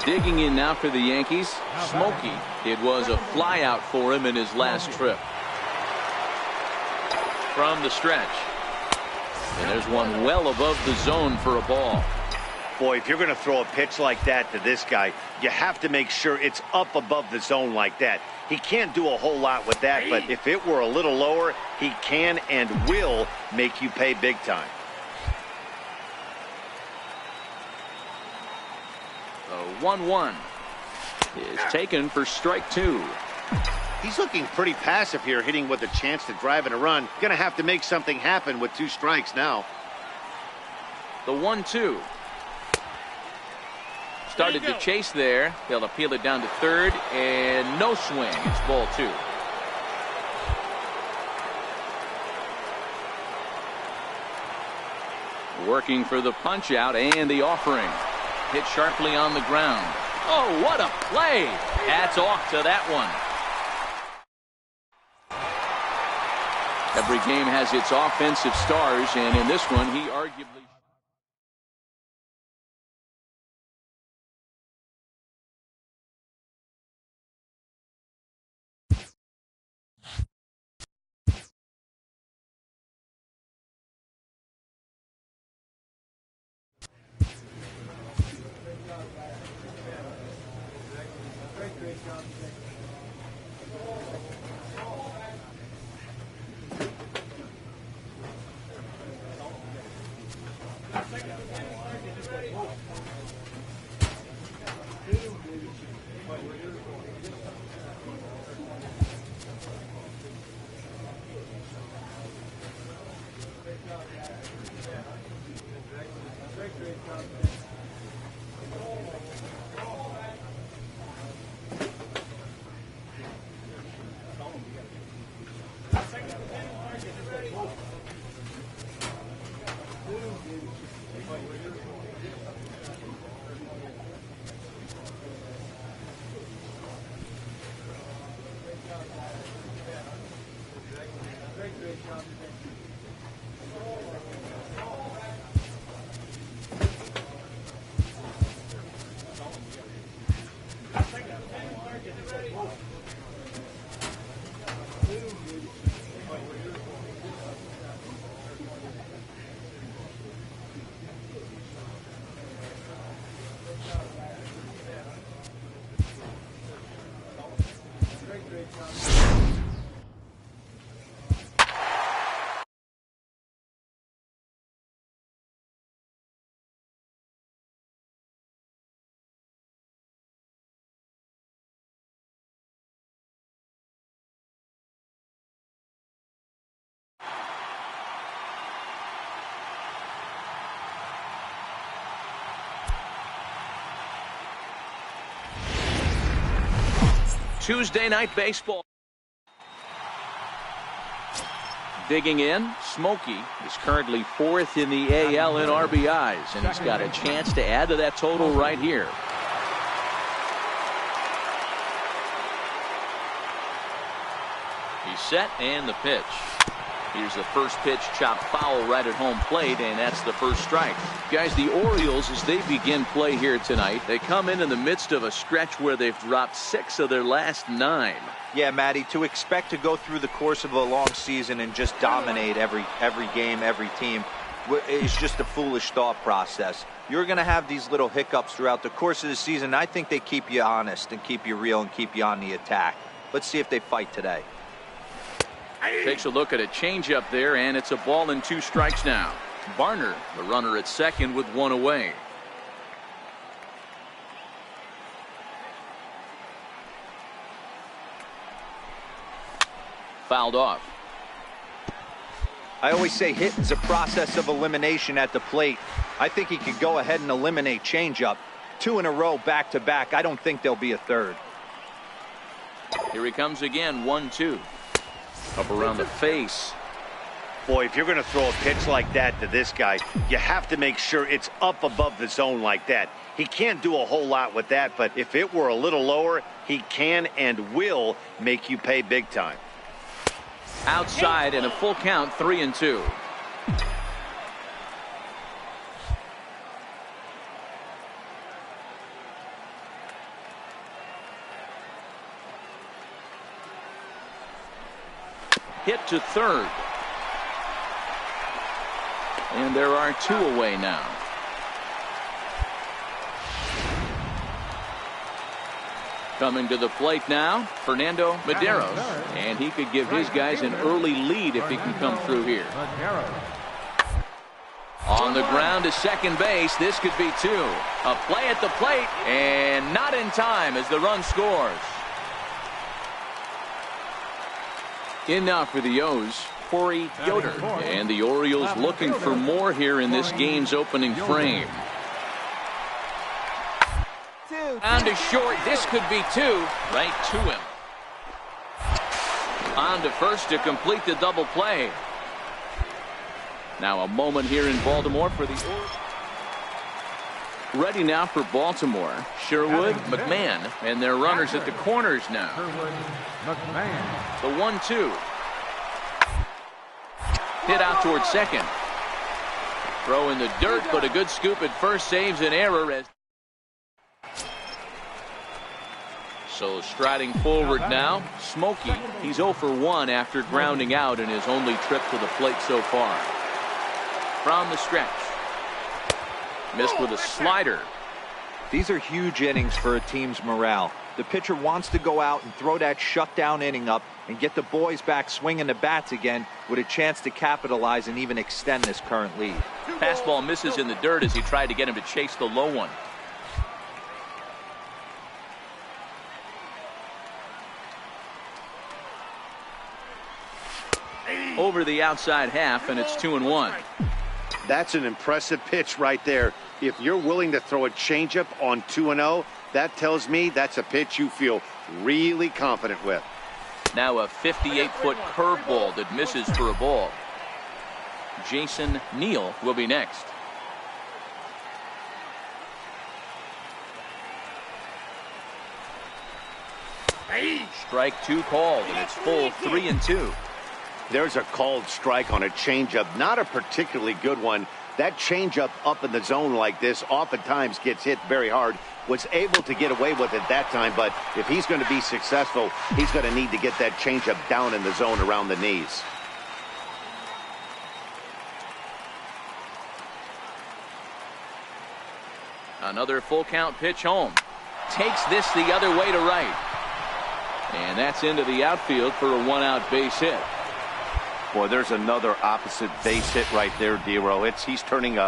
Speaker 4: Digging in now for the Yankees, Smokey. It was a fly out for him in his last trip. From the stretch. And there's one well above the zone for a ball.
Speaker 5: Boy, if you're going to throw a pitch like that to this guy, you have to make sure it's up above the zone like that. He can't do a whole lot with that, but if it were a little lower, he can and will make you pay big time.
Speaker 4: The 1-1 is taken for strike 2.
Speaker 5: He's looking pretty passive here, hitting with a chance to drive in a run. Going to have to make something happen with 2 strikes now.
Speaker 4: The 1-2. Started to chase there. They'll appeal it down to third, and no swing. It's ball 2. Working for the punch out and the offering. Hit sharply on the ground. Oh, what a play. Hats off to that one. Every game has its offensive stars, and in this one, he arguably... Tuesday Night Baseball. Digging in, Smokey is currently 4th in the AL in RBIs, and he's got a chance to add to that total right here. He's set, and the pitch. Here's the first pitch, chopped foul right at home plate, and that's the first strike. Guys, the Orioles, as they begin play here tonight, they come in the midst of a stretch where they've dropped 6 of their last 9.
Speaker 6: Yeah, Matty, to expect to go through the course of a long season and just dominate every game, every team, is just a foolish thought process. You're going to have these little hiccups throughout the course of the season. I think they keep you honest and keep you real and keep you on the attack. Let's see if they fight today.
Speaker 4: Takes a look at a changeup there, and it's a ball and 2 strikes now. Barner, the runner at second with 1 away. Fouled off.
Speaker 6: I always say hitting's a process of elimination at the plate. I think he could go ahead and eliminate changeup. 2 in a row back to back. I don't think there'll be a third.
Speaker 4: Here he comes again, 1-2. Up around the face.
Speaker 5: Boy, if you're going to throw a pitch like that to this guy, you have to make sure it's up above the zone like that. He can't do a whole lot with that, but if it were a little lower, he can and will make you pay big time.
Speaker 4: Outside and a full count, 3-2. Hit to third. And there are 2 away now. Coming to the plate now, Fernando Medeiros. And he could give his guys an early lead if he can come through here. On the ground to second base. This could be 2. A play at the plate, and not in time as the run scores. In now for the O's, Corey Yoder. And the Orioles looking for more here in this game's opening frame. On to short. This could be 2. Right to him. On to first to complete the double play. Now a moment here in Baltimore for the Orioles. Ready now for Baltimore. Sherwood, McMahon, and their runners at the corners now. The 1-2. Hit out towards second. Throw in the dirt, but a good scoop at first saves an error. So striding forward now, Smokey. He's 0 for 1 after grounding out in his only trip to the plate so far. From the stretch. Missed with a slider.
Speaker 6: These are huge innings for a team's morale. The pitcher wants to go out and throw that shutdown inning up and get the boys back swinging the bats again with a chance to capitalize and even extend this current lead.
Speaker 4: Fastball misses in the dirt as he tried to get him to chase the low one. Over the outside half, and it's 2-1.
Speaker 5: That's an impressive pitch right there. If you're willing to throw a changeup on 2-0, that tells me that's a pitch you feel really confident with.
Speaker 4: Now a 58-foot curveball that misses for a ball. Jason Neal will be next. Strike 2 called, and it's full 3-2.
Speaker 5: There's a called strike on a changeup, not a particularly good one. That changeup up in the zone like this oftentimes gets hit very hard. Was able to get away with it that time, but if he's going to be successful, he's going to need to get that changeup down in the zone around the knees.
Speaker 4: Another full count pitch home. Takes this the other way to right. And that's into the outfield for a 1-out base hit.
Speaker 5: Boy, there's another opposite base hit right there, Dero. He's turning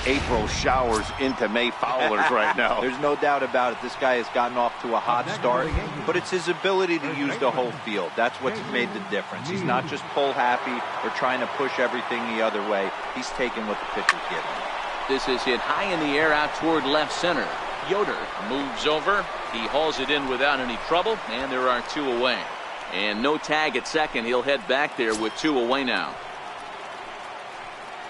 Speaker 5: April showers into May foulers right now.
Speaker 6: There's no doubt about it. This guy has gotten off to a hot start, but it's his ability to use the whole field. That's what's made the difference. He's not just pull happy or trying to push everything the other way. He's taking what the pitcher's giving him.
Speaker 4: This is hit high in the air out toward left center. Yoder moves over. He hauls it in without any trouble, and there are 2 away. And no tag at second. He'll head back there with 2 away now.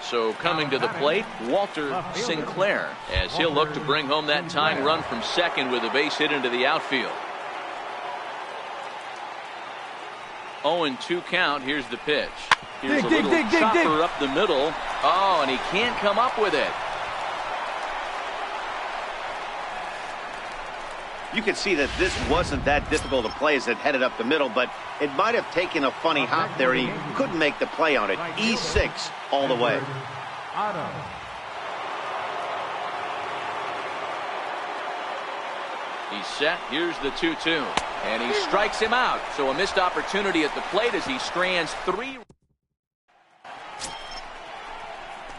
Speaker 4: So coming to the plate, Walter Sinclair, as he'll look to bring home that tying run from second with a base hit into the outfield. 0-2 count. Here's the pitch. Here's a little chopper up the middle. Oh, and he can't come up with it.
Speaker 5: You can see that this wasn't that difficult to play as it headed up the middle, but it might have taken a funny hop there, and he couldn't make the play on it. E6 all the way.
Speaker 4: He's set. Here's the 2-2. And he strikes him out. So a missed opportunity at the plate as he strands 3.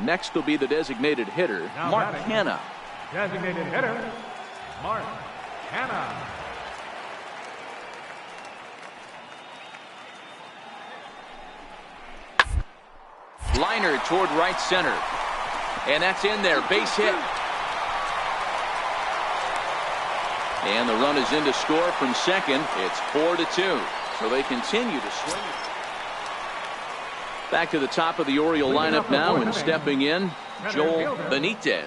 Speaker 4: Next will be the designated hitter, Mark Hanna.
Speaker 7: Designated hitter, Mark Hanna.
Speaker 4: Liner toward right center. And that's in there. Base hit. And the run is in to score from second. It's 4-2. So they continue to swing. Back to the top of the Oriole lineup now, and stepping in, Joel Benitez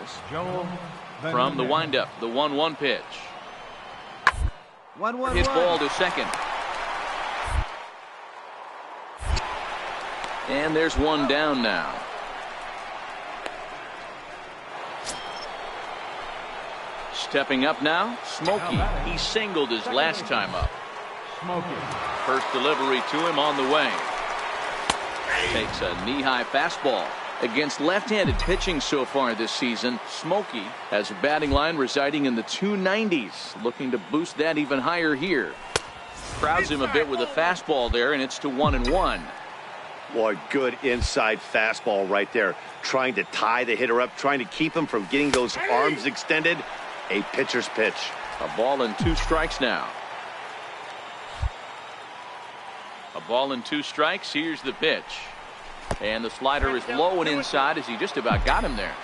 Speaker 4: from the windup. The 1-1 pitch. Hit ball to second. And there's one down now. Stepping up now, Smokey. He singled his last time up. First delivery to him on the way. Takes a knee-high fastball. Against left-handed pitching so far this season, Smokey has a batting line residing in the 290s. Looking to boost that even higher here. Crowds him a bit with a fastball there, and it's to 1-1.
Speaker 5: Boy, good inside fastball right there. Trying to tie the hitter up, trying to keep him from getting those arms extended. A pitcher's pitch.
Speaker 4: A ball and 2 strikes now. A ball and 2 strikes. Here's the pitch. And the slider is low and inside as he just about got him there.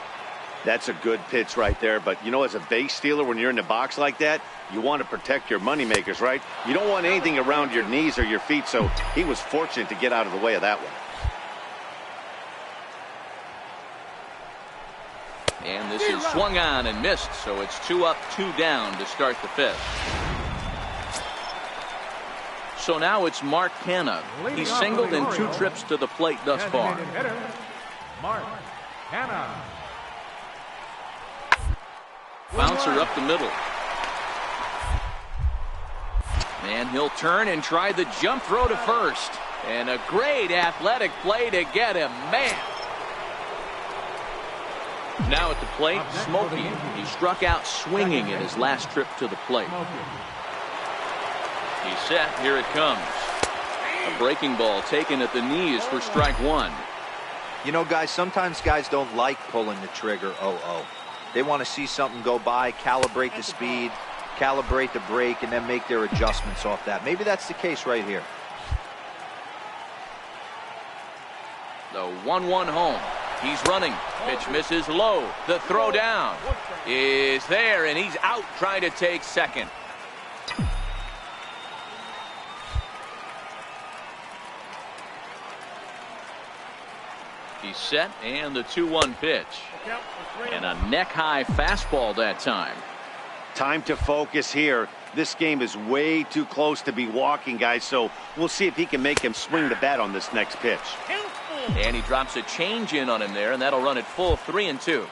Speaker 5: That's a good pitch right there. But, you know, as a base stealer, when you're in the box like that, you want to protect your moneymakers, right? You don't want anything around your knees or your feet, so he was fortunate to get out of the way of that one.
Speaker 4: And this is swung on and missed, so it's 2 up, 2 down to start the 5th. So now it's Mark Hanna. He's singled in 2 trips to the plate thus far.
Speaker 7: Mark Hanna.
Speaker 4: Bouncer up the middle. And he'll turn and try the jump throw to first. And a great athletic play to get him. Man. Now at the plate, Smokey. He struck out swinging in his last trip to the plate. He's set. Here it comes. A breaking ball taken at the knees for strike 1.
Speaker 6: You know, guys, sometimes guys don't like pulling the trigger 0-0. They want to see something go by, calibrate the speed, calibrate the break, and then make their adjustments off that. Maybe that's the case right here.
Speaker 4: The 1-1 home. He's running. Pitch misses low. The throw down is there, and he's out trying to take second. He's set, and the 2-1 pitch. And a neck-high fastball that time.
Speaker 5: Time to focus here. This game is way too close to be walking, guys, so we'll see if he can make him swing the bat on this next pitch.
Speaker 4: And he drops a change in on him there, and that'll run it full 3-2.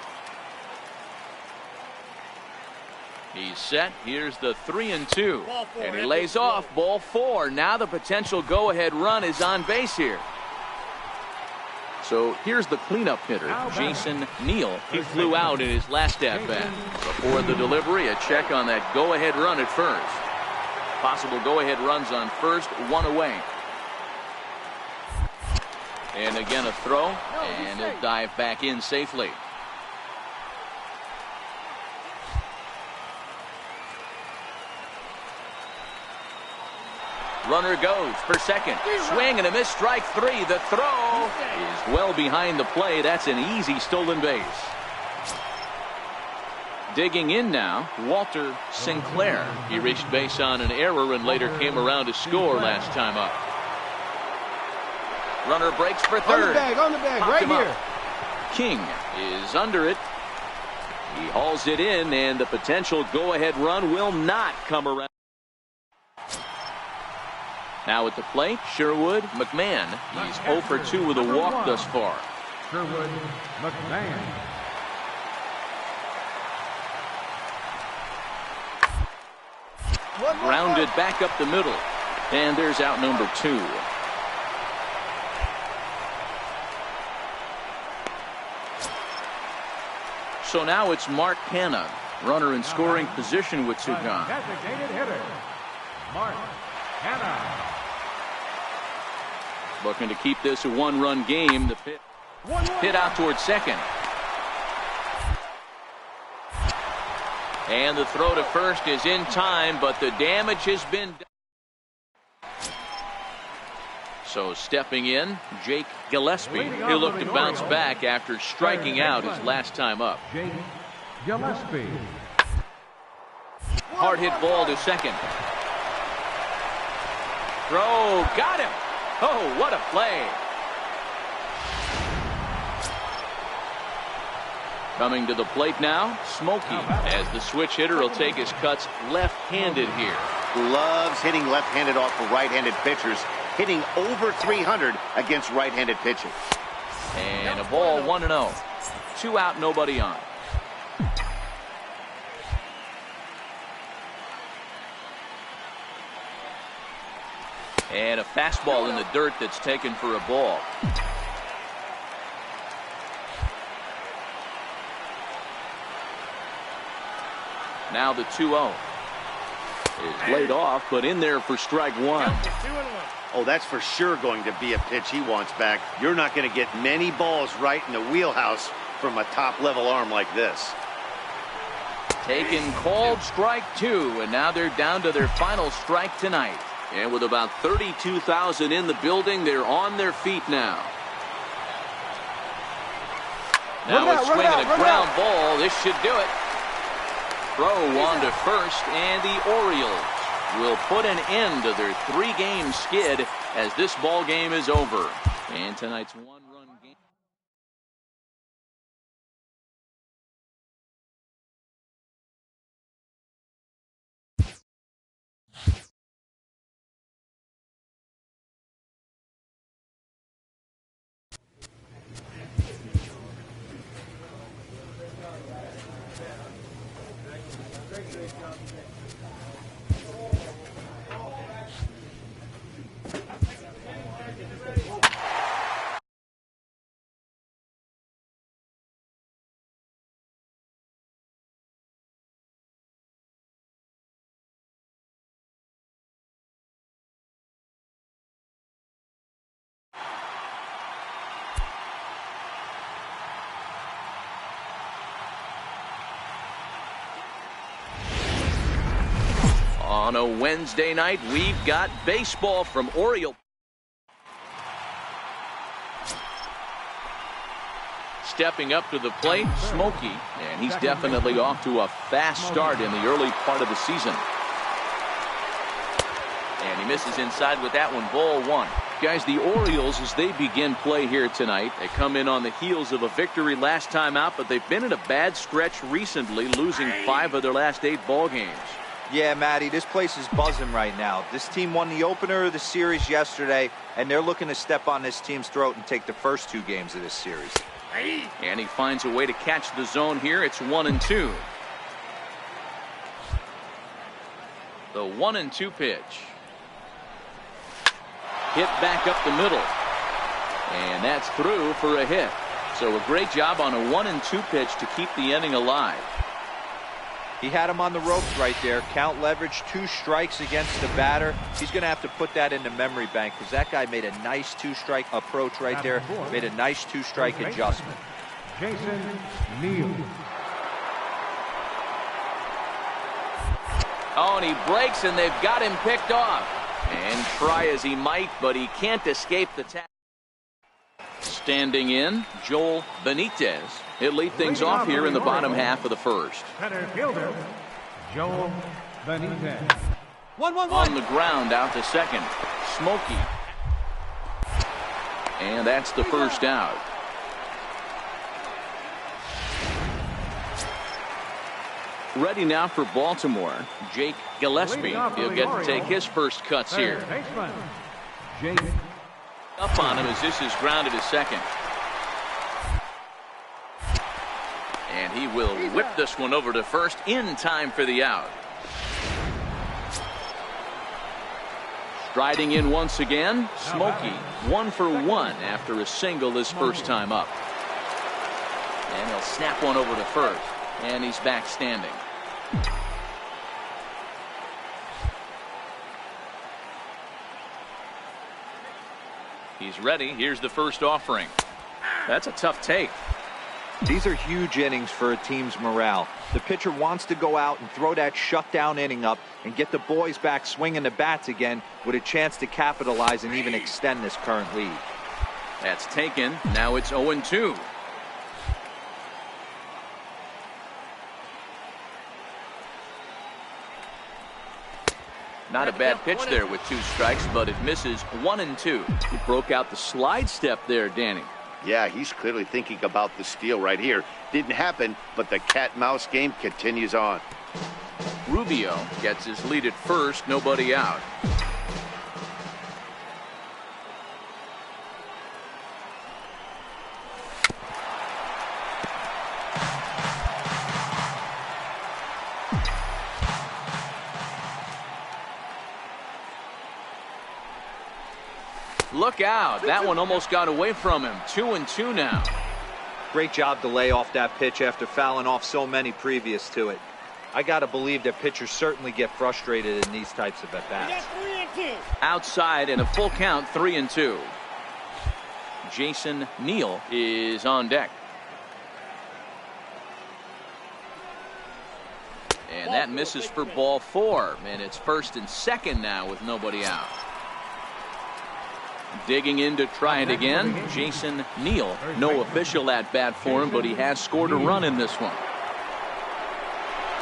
Speaker 4: He's set. Here's the 3-2. And he lays off ball 4. Now the potential go-ahead run is on base here. So here's the cleanup hitter, Jason Neal. He flew out in his last at-bat. Before the delivery, a check on that go-ahead run at first. Possible go-ahead runs on first, 1 away. And again a throw, and he'll dive back in safely. Runner goes for second. Swing and a miss, strike 3. The throw is well behind the play. That's an easy stolen base. Digging in now, Walter Sinclair. He reached base on an error and later came around to score last time up. Runner breaks for third.
Speaker 8: On the bag, right here.
Speaker 4: King is under it. He hauls it in, and the potential go-ahead run will not come around. Now at the plate, Sherwood McMahon. He's 0 for 2 with a walk thus far.
Speaker 7: Sherwood McMahon.
Speaker 4: Grounded back up the middle. And there's out number 2. So now it's Mark Hanna, runner in scoring position with 2 gone.
Speaker 7: Designated hitter, Mark Hanna.
Speaker 4: Looking to keep this a 1-run game. The pitch hit out towards second. And the throw to first is in time, but the damage has been done. So stepping in, Jake Gillespie. He'll look to bounce back after striking out his last time up.
Speaker 7: Jake Gillespie.
Speaker 4: Hard hit ball to second. Throw, got him. Oh, what a play. Coming to the plate now, Smokey, as the switch hitter will take his cuts left-handed here.
Speaker 5: Loves hitting left-handed off of right-handed pitchers, hitting over 300 against right-handed pitching.
Speaker 4: And a ball 1-0. 2 out, nobody on. And a fastball in the dirt that's taken for a ball. Now the 2-0 is laid off, but in there for strike 1.
Speaker 5: Oh, that's for sure going to be a pitch he wants back. You're not going to get many balls right in the wheelhouse from a top-level arm like this.
Speaker 4: Taken, called strike 2, and now they're down to their final strike tonight. And with about 32,000 in the building, they're on their feet now. Now a swing and a ground ball. This should do it. Throw on to first, and the Orioles will put an end to their 3-game skid as this ball game is over. And tonight's 1-run game. On a Wednesday night, we've got baseball from Oriole. Stepping up to the plate, Smokey, and he's definitely off to a fast start in the early part of the season. And he misses inside with that one, ball 1. Guys, the Orioles, as they begin play here tonight, they come in on the heels of a victory last time out, but they've been in a bad stretch recently, losing 5 of their last 8 ball games.
Speaker 6: Yeah, Matty, this place is buzzing right now. This team won the opener of the series yesterday, and they're looking to step on this team's throat and take the first 2 games of this series.
Speaker 4: And he finds a way to catch the zone here. It's 1-2. The 1-2 pitch. Hit back up the middle. And that's through for a hit. So a great job on a 1-2 pitch to keep the inning alive.
Speaker 6: He had him on the ropes right there. Count leverage, 2 strikes against the batter. He's going to have to put that in the memory bank because that guy made a nice 2-strike approach right there. Made a nice 2-strike adjustment.
Speaker 7: Jason Neal.
Speaker 4: Oh, and he breaks, and they've got him picked off. And try as he might, but he can't escape the tackle. Standing in, Joel Benitez. He'll lead things off here in the bottom half of the first.
Speaker 7: Center fielder, Joel Benitez.
Speaker 4: On the ground out to second. Smokey. And that's the first out. Ready now for Baltimore, Jake Gillespie. He'll get to take his first cuts here.
Speaker 7: Baseman, Jake.
Speaker 4: Up on him as this is grounded to second. And he will whip this one over to first in time for the out. Striding in once again, Smokey, 1 for 1 after a single his first time up. And he'll snap one over to first. And he's back standing. He's ready. Here's the first offering. That's a tough take.
Speaker 6: These are huge innings for a team's morale. The pitcher wants to go out and throw that shutdown inning up and get the boys back swinging the bats again with a chance to capitalize and even extend this current lead.
Speaker 4: That's taken. Now it's 0-2. Not a bad pitch there with 2 strikes, but it misses 1-2. He broke out the slide step there, Danny.
Speaker 5: Yeah, he's clearly thinking about the steal right here. Didn't happen, but the cat-mouse game continues on.
Speaker 4: Rubio gets his lead at first, nobody out. Look out. That one almost got away from him. 2-2 now.
Speaker 6: Great job to lay off that pitch after fouling off so many previous to it. I got to believe that pitchers certainly get frustrated in these types of at-bats.
Speaker 4: Outside in a full count, 3-2. Jason Neal is on deck. And that misses for ball 4. And it's first and second now with nobody out. Digging in to try it again, Jason Neal. No official at bat for him, but he has scored a run in this one.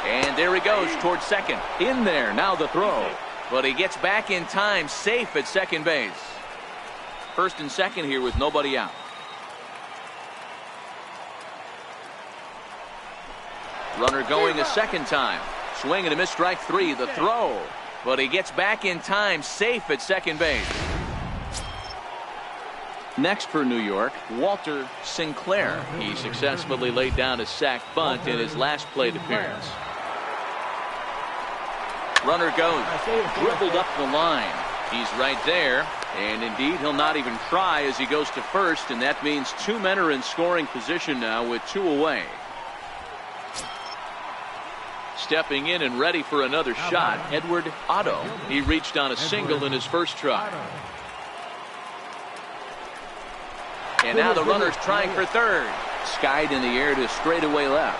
Speaker 4: And there he goes towards second. In there, now the throw. But he gets back in time, safe at second base. First and second here with nobody out. Runner going a second time. Swing and a miss, strike 3, the throw. But he gets back in time, safe at second base. Next for New York, Walter Sinclair. He successfully laid down a sac bunt in his last plate appearance. Runner goes, dribbled up the line. He's right there, and indeed he'll not even try as he goes to first, and that means 2 men are in scoring position now with 2 away. Stepping in and ready for another shot, Edward Otto. He reached on a single in his first try. And now the runner's trying for third. Skied in the air to straightaway left.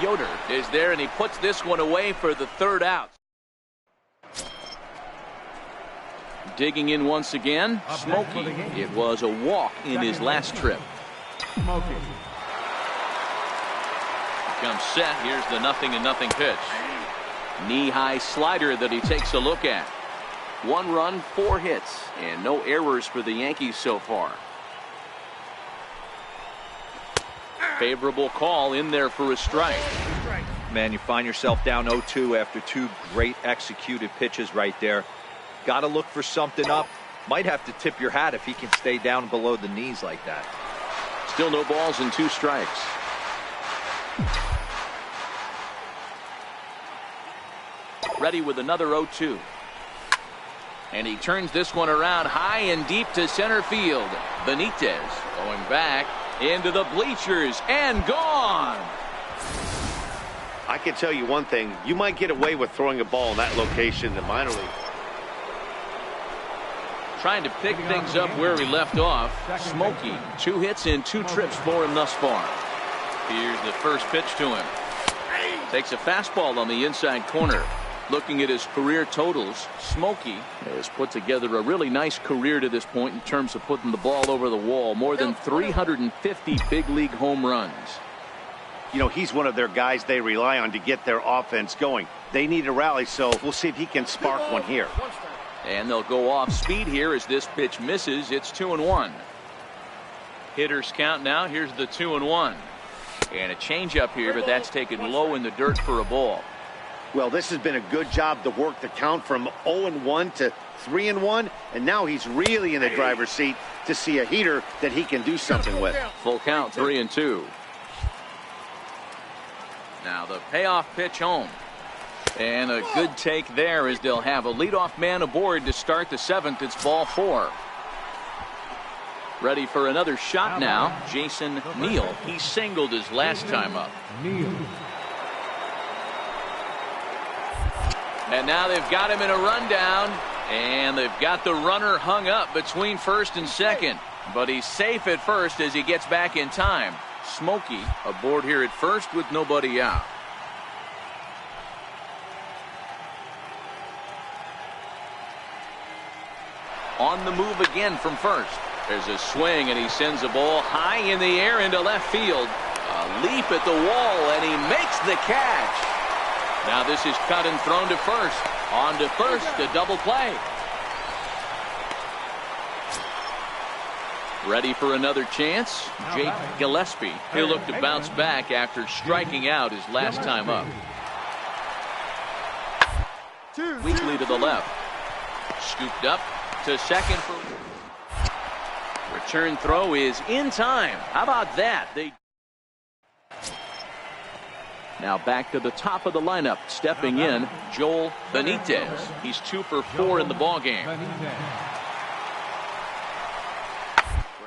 Speaker 4: Yoder is there, and he puts this one away for the third out. Digging in once again, Smokey. It was a walk in his last trip.
Speaker 7: Smokey.
Speaker 4: Comes set. Here's the 0-0 pitch. Knee-high slider that he takes a look at. 1 run, 4 hits, and no errors for the Yankees so far. Favorable call in there for a strike.
Speaker 6: Man, you find yourself down 0-2 after 2 great executed pitches right there. Got to look for something up. Might have to tip your hat if he can stay down below the knees like that.
Speaker 4: Still no balls and 2 strikes. Ready with another 0-2. And he turns this one around high and deep to center field. Benitez going back into the bleachers and gone.
Speaker 5: I can tell you one thing. You might get away with throwing a ball in that location in the minor league.
Speaker 4: Trying to pick things up where he left off. Smokey, 2 hits and 2 trips for him thus far. Here's the first pitch to him. Takes a fastball on the inside corner. Looking at his career totals, Smokey has put together a really nice career to this point in terms of putting the ball over the wall. More than 350 big league home runs.
Speaker 5: You know, he's one of their guys they rely on to get their offense going. They need a rally, so we'll see if he can spark one here.
Speaker 4: And they'll go off speed here as this pitch misses. It's 2-1. Hitters count now. Here's the 2-1. And a changeup here, but that's taken low in the dirt for a ball.
Speaker 5: Well, this has been a good job to work the count from 0-1 to 3-1, and now he's really in the driver's seat to see a heater that he can do something with.
Speaker 4: Full count, 3-2. Now the payoff pitch home. And a good take there as they'll have a leadoff man aboard to start the 7th. It's ball 4. Ready for another shot now. Jason Neal. He singled his last time up. And now they've got him in a rundown. And they've got the runner hung up between first and second. But he's safe at first as he gets back in time. Smokey aboard here at first with nobody out. On the move again from first. There's a swing and he sends a ball high in the air into left field. A leap at the wall and he makes the catch. Now this is cut and thrown to first. On to first, a double play. Ready for another chance. Jake Gillespie. He'll look to bounce back after striking out his last time up. Weakly to the left. Scooped up to second. Return throw is in time. How about that? Now back to the top of the lineup. Stepping in, Joel Benitez. He's 2 for 4 in the ballgame.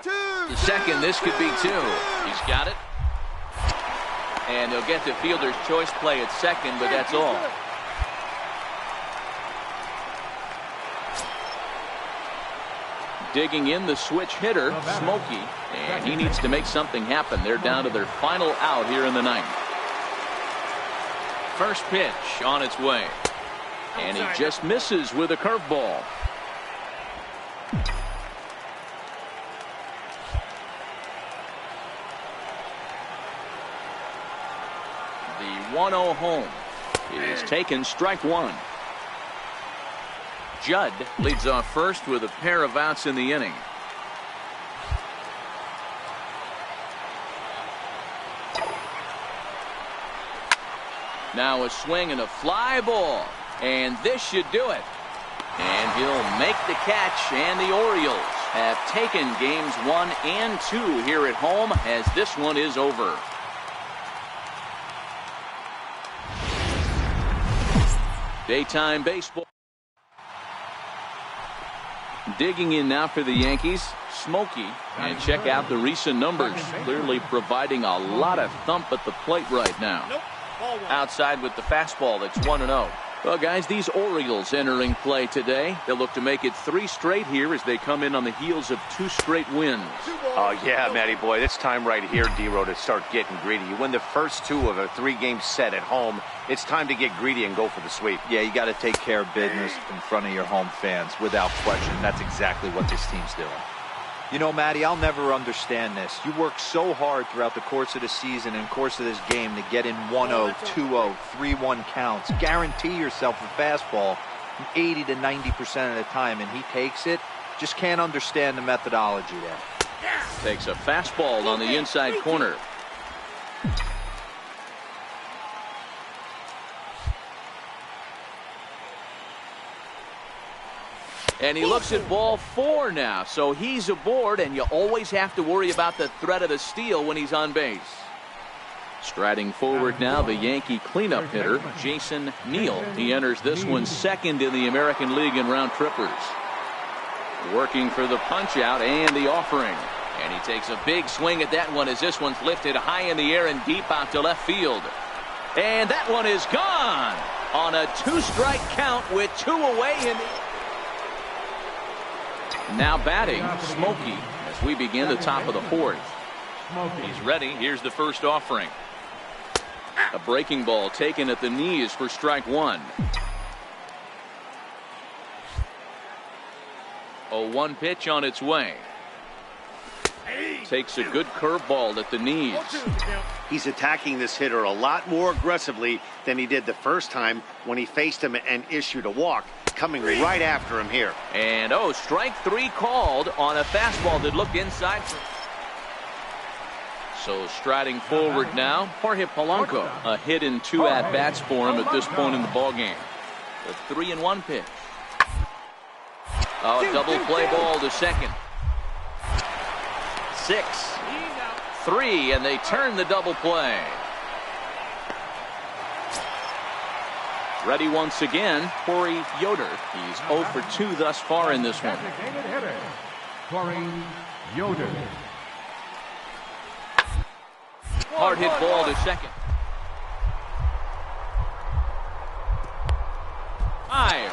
Speaker 4: The second, this could be 2. He's got it. And they'll get the fielder's choice play at second, but that's all. Digging in the switch hitter, Smokey. And he needs to make something happen. They're down to their final out here in the 9th. First pitch on its way. And he just misses with a curveball. The 1-0 home is taken, strike 1. Judd leads off first with a pair of outs in the inning. Now a swing and a fly ball. And this should do it. And he'll make the catch, and the Orioles have taken games 1 and 2 here at home as this one is over. Daytime baseball. Digging in now for the Yankees, Smokey. And check out the recent numbers. Clearly providing a lot of thump at the plate right now. Outside with the fastball. That's 1-0. Well, guys, these Orioles entering play today. They'll look to make it 3 straight here as they come in on the heels of 2 straight wins.
Speaker 5: Oh, yeah, Matty boy. It's time right here, D-Row, to start getting greedy. You win the first 2 of a 3-game set at home. It's time to get greedy and go for the sweep.
Speaker 6: Yeah, you got to take care of business in front of your home fans. Without question, that's exactly what this team's doing. You know, Matty, I'll never understand this. You work so hard throughout the course of the season and course of this game to get in 1-0, 2-0, 3-1 counts. Guarantee yourself a fastball 80 to 90% of the time, and he takes it. Just can't understand the methodology there.
Speaker 4: Takes a fastball on the inside corner. And he looks at ball 4 now, so he's aboard, and you always have to worry about the threat of the steal when he's on base. Striding forward now, the Yankee cleanup hitter, Jason Neal. He enters this one second in the American League in round trippers. Working for the punch out and the offering. And he takes a big swing at that one as this one's lifted high in the air and deep out to left field. And that one is gone on a 2-strike count with 2 away in the... Now batting, Smokey, as we begin the top of the 4th. He's ready. Here's the first offering. A breaking ball taken at the knees for strike 1. 0-1 pitch on its way. takes a good curveball at the knees.
Speaker 5: He's attacking this hitter a lot more aggressively than he did the first time when he faced him and issued a walk. Coming right after him here.
Speaker 4: And strike 3 called on a fastball that looked inside. So striding forward now, Jorge Polanco. A hit in 2 at-bats for him at this point in the ballgame. The 3-1 pitch. Double play ball to second. 6-3, and they turn the double play. Ready once again, Corey Yoder. He's 0 for 2 thus far in this one.
Speaker 7: Corey Yoder.
Speaker 4: Hard hit ball to second. 5.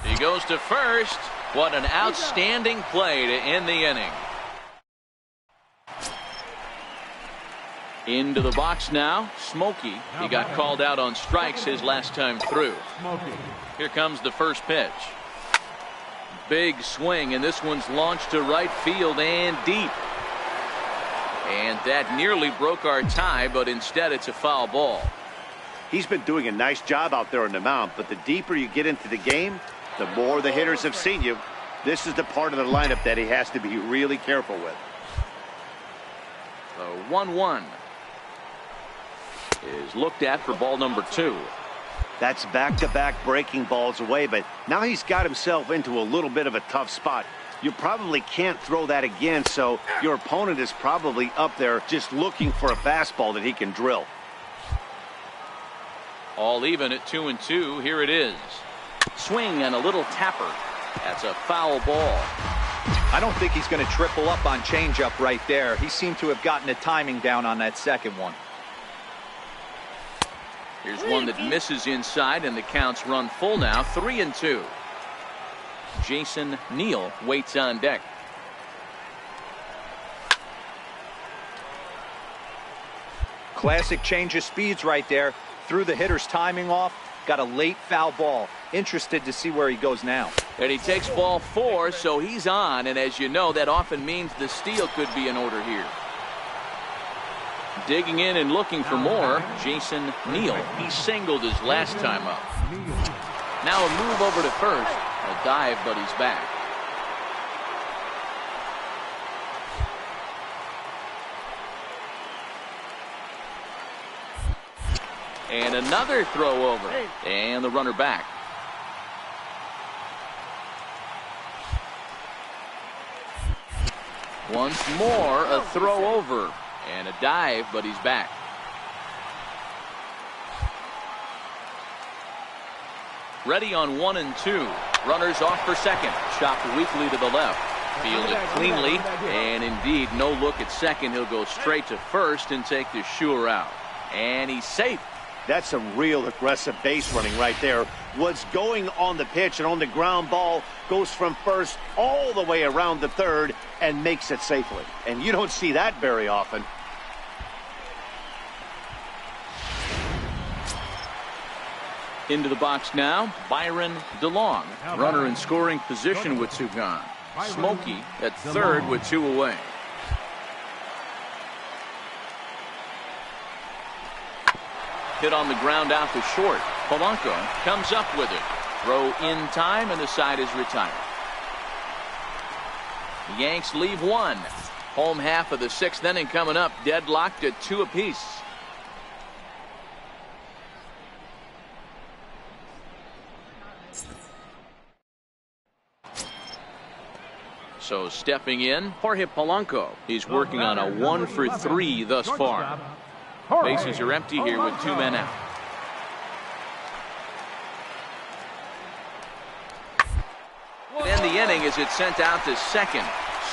Speaker 4: He goes to first. What an outstanding play to end the inning. Into the box now, Smokey. He got called out on strikes his last time through. Here comes the first pitch. Big swing, and this one's launched to right field and deep. And that nearly broke our tie, but instead it's a foul ball.
Speaker 5: He's been doing a nice job out there on the mound, but the deeper you get into the game, the more the hitters have seen you. This is the part of the lineup that he has to be really careful with.
Speaker 4: The 1-1 is looked at for ball number 2.
Speaker 5: That's back-to-back breaking balls away, but now he's got himself into a little bit of a tough spot. You probably can't throw that again, so your opponent is probably up there just looking for a fastball that he can drill.
Speaker 4: All even at 2-2. Here it is. Swing and a little tapper. That's a foul ball.
Speaker 6: I don't think he's going to triple up on changeup right there. He seemed to have gotten the timing down on that second one.
Speaker 4: Here's one that misses inside, and the count's run full now. 3-2. Jason Neal waits on deck.
Speaker 6: Classic change of speeds right there. Threw the hitter's timing off. Got a late foul ball. Interested to see where he goes now.
Speaker 4: And he takes ball 4, so he's on. And as you know, that often means the steal could be in order here. Digging in and looking for more, Jason Neal. He singled his last time up. Now a move over to first. A dive, but he's back. And another throw over. And the runner back. Once more, a throw over. And a dive, but he's back. Ready on 1 and 2. Runners off for second. Chopped weakly to the left. Fielded cleanly. And indeed, no look at second. He'll go straight to first and take the sure out. And he's safe.
Speaker 5: That's some real aggressive base running right there. What's going on the pitch and on the ground ball goes from first all the way around the third and makes it safely. And you don't see that very often.
Speaker 4: Into the box now, Byron DeLong. Runner in scoring position with 2 gone. Smokey at third with 2 away. Hit on the ground out to short. Polanco comes up with it. Throw in time, and the side is retired. The Yanks leave 1. Home half of the 6th inning coming up, deadlocked at 2 apiece. So stepping in, Jorge Polanco. He's working on a 1 for 3 thus far. Bases are empty here with 2 men out. In the inning as it's sent out to second.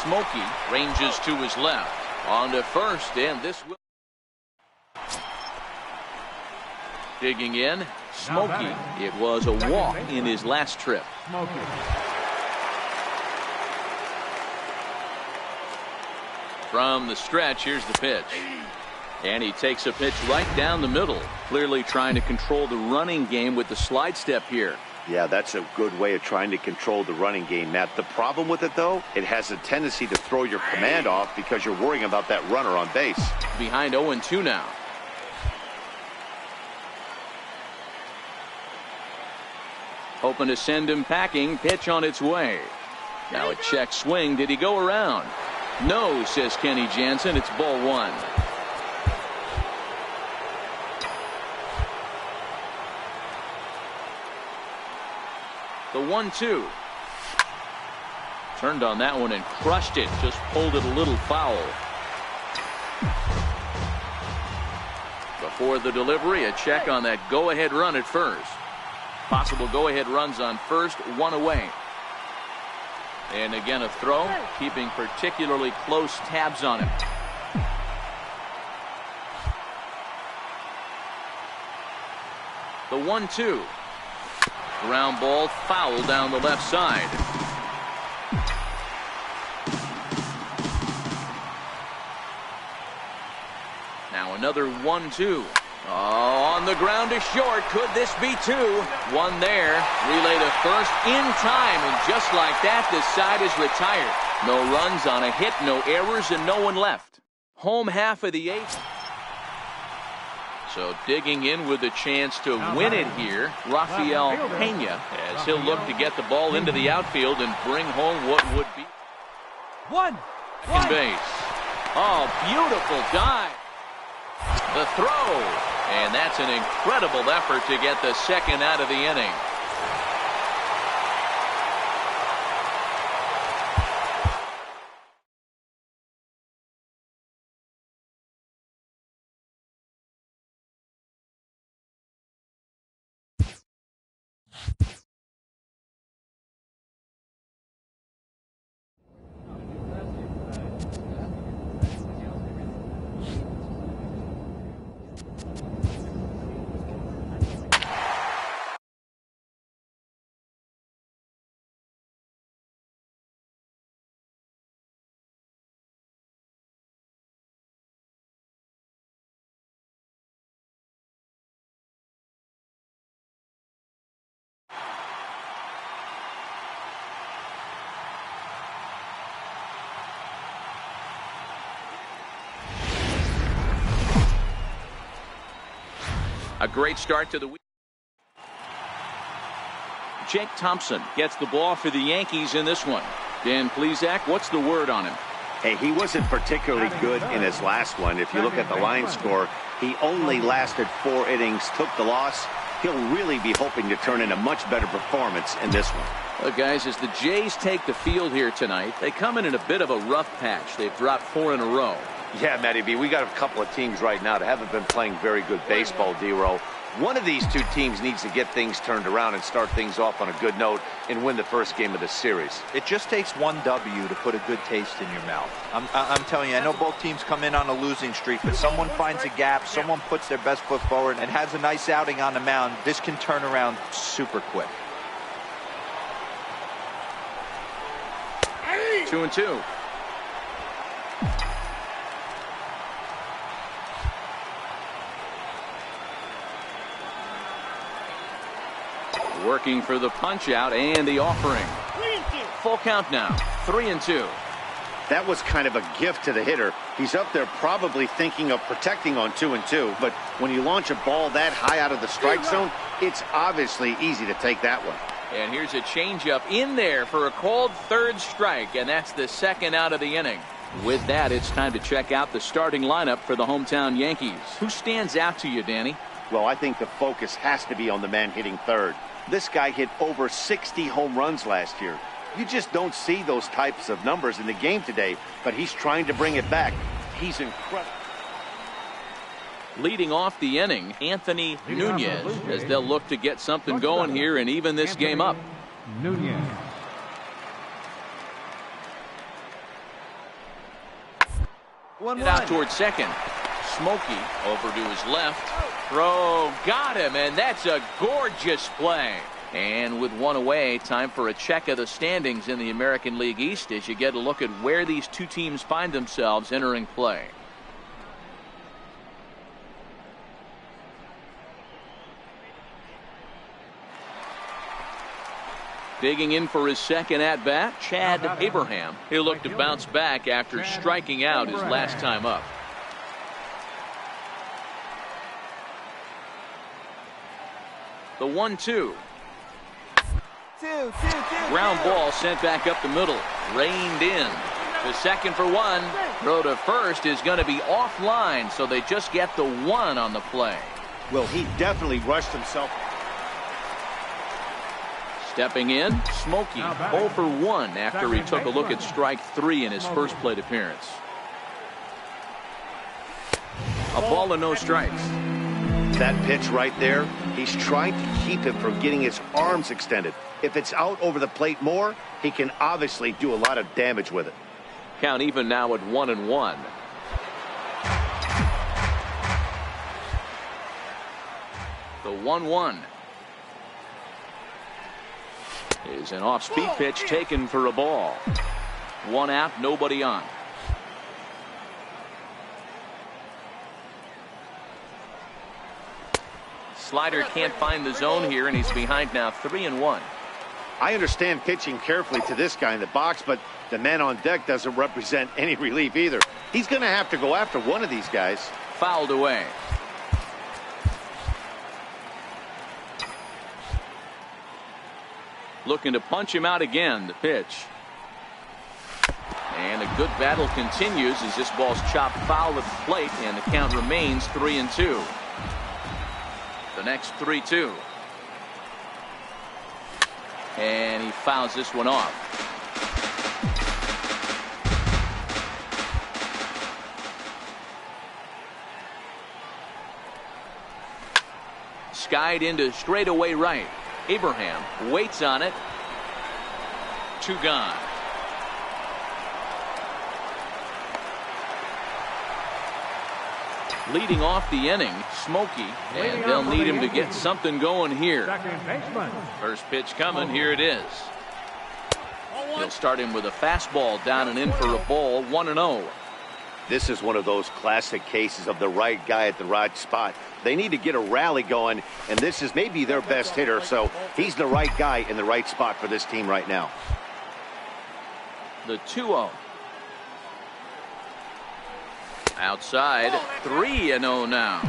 Speaker 4: Smokey ranges to his left. On to first, and this will. Digging in, Smokey. It was a walk in his last trip. From the stretch, here's the pitch. And he takes a pitch right down the middle. Clearly trying to control the running game with the slide step here.
Speaker 5: Yeah, that's a good way of trying to control the running game, Matt. The problem with it, though, it has a tendency to throw your command off because you're worrying about that runner on base.
Speaker 4: Behind 0-2 now. Hoping to send him packing. Pitch on its way. Now a check swing. Did he go around? No, says Kenny Jansen. It's ball one. The 1-2. Turned on that one and crushed it. Just pulled it a little foul. Before the delivery, a check on that go-ahead run at first. Possible go-ahead runs on first, one away. And again a throw, keeping particularly close tabs on him. The 1-2. Ground ball, foul down the left side. Now another 1-2. Oh, on the ground to short. Could this be two? One there. Relay to first in time, and just like that, the side is retired. No runs on a hit, no errors, and no one left. Home half of the eighth. So digging in with a chance to win it here, Rafael Pena, as he'll look to get the ball into the outfield and bring home what would be one base. Oh, beautiful dive. The throw, and that's an incredible effort to get the second out of the inning. A great start to the week. Jake Thompson gets the ball for the Yankees in this one. Dan Plesac, what's the word on him?
Speaker 5: Hey, he wasn't particularly good in his last one. If you look at the line score, he only lasted 4 innings, took the loss. He'll really be hoping to turn in a much better performance in this one.
Speaker 4: Well, guys, as the Jays take the field here tonight, they come in a bit of a rough patch. They've dropped 4 in a row.
Speaker 5: Yeah, Matty B, we got a couple of teams right now that haven't been playing very good baseball, D-Row. One of these two teams needs to get things turned around and start things off on a good note and win the first game of the series.
Speaker 6: It just takes one W to put a good taste in your mouth. I'm telling you, I know both teams come in on a losing streak, but someone finds a gap, someone puts their best foot forward and has a nice outing on the mound. This can turn around super quick.
Speaker 4: 2-2. Working for the punch out and the offering. Full count now. 3-2.
Speaker 5: That was kind of a gift to the hitter. He's up there probably thinking of protecting on 2-2, but when you launch a ball that high out of the strike zone, it's obviously easy to take that one.
Speaker 4: And here's a changeup in there for a called third strike, and that's the second out of the inning. With that, it's time to check out the starting lineup for the hometown Yankees. Who stands out to you, Danny?
Speaker 5: Well, I think the focus has to be on the man hitting third. This guy hit over 60 home runs last year. You just don't see those types of numbers in the game today, but he's trying to bring it back. He's incredible.
Speaker 4: Leading off the inning, Anthony Nunez, as they'll look to get something going here and even this game up.
Speaker 7: Nunez.
Speaker 4: It out towards second. Smokey over to his left. Throw, got him, and that's a gorgeous play. And with one away, time for a check of the standings in the American League East as you get a look at where these two teams find themselves entering play. Digging in for his second at-bat, Chad Abraham. He'll look to bounce back after striking out his last time up. The 1-2. Ground ball sent back up the middle. Reined in. The second for one. Throw to first is going to be offline, so they just get the one on the play.
Speaker 5: Well, he definitely rushed himself.
Speaker 4: Stepping in, Smokey 0 for 1 after he took a look at strike 3 in his first plate appearance. A ball and no strikes.
Speaker 5: That pitch right there, he's trying to keep him from getting his arms extended. If it's out over the plate more, he can obviously do a lot of damage with it.
Speaker 4: Count even now at 1-1. The 1-1 is an off-speed pitch taken for a ball. One out, nobody on. Slider can't find the zone here, and he's behind now 3-1.
Speaker 5: I understand pitching carefully to this guy in the box, but the man on deck doesn't represent any relief either. He's going to have to go after one of these guys.
Speaker 4: Fouled away. Looking to punch him out again. The pitch. And a good battle continues as this ball's chopped foul at the plate, and the count remains 3-2. The next 3-2. And he fouls this one off. Skied into straightaway right. Abraham waits on it. 2 gone. Leading off the inning, Smokey, and they'll need him to get something going here. First pitch coming, here it is. He'll start him with a fastball down and in for a ball, 1-0.
Speaker 5: This is one of those classic cases of the right guy at the right spot. They need to get a rally going, and this is maybe their best hitter, so he's the right guy in the right spot for this team right now.
Speaker 4: The 2-0. Outside, 3-0 now.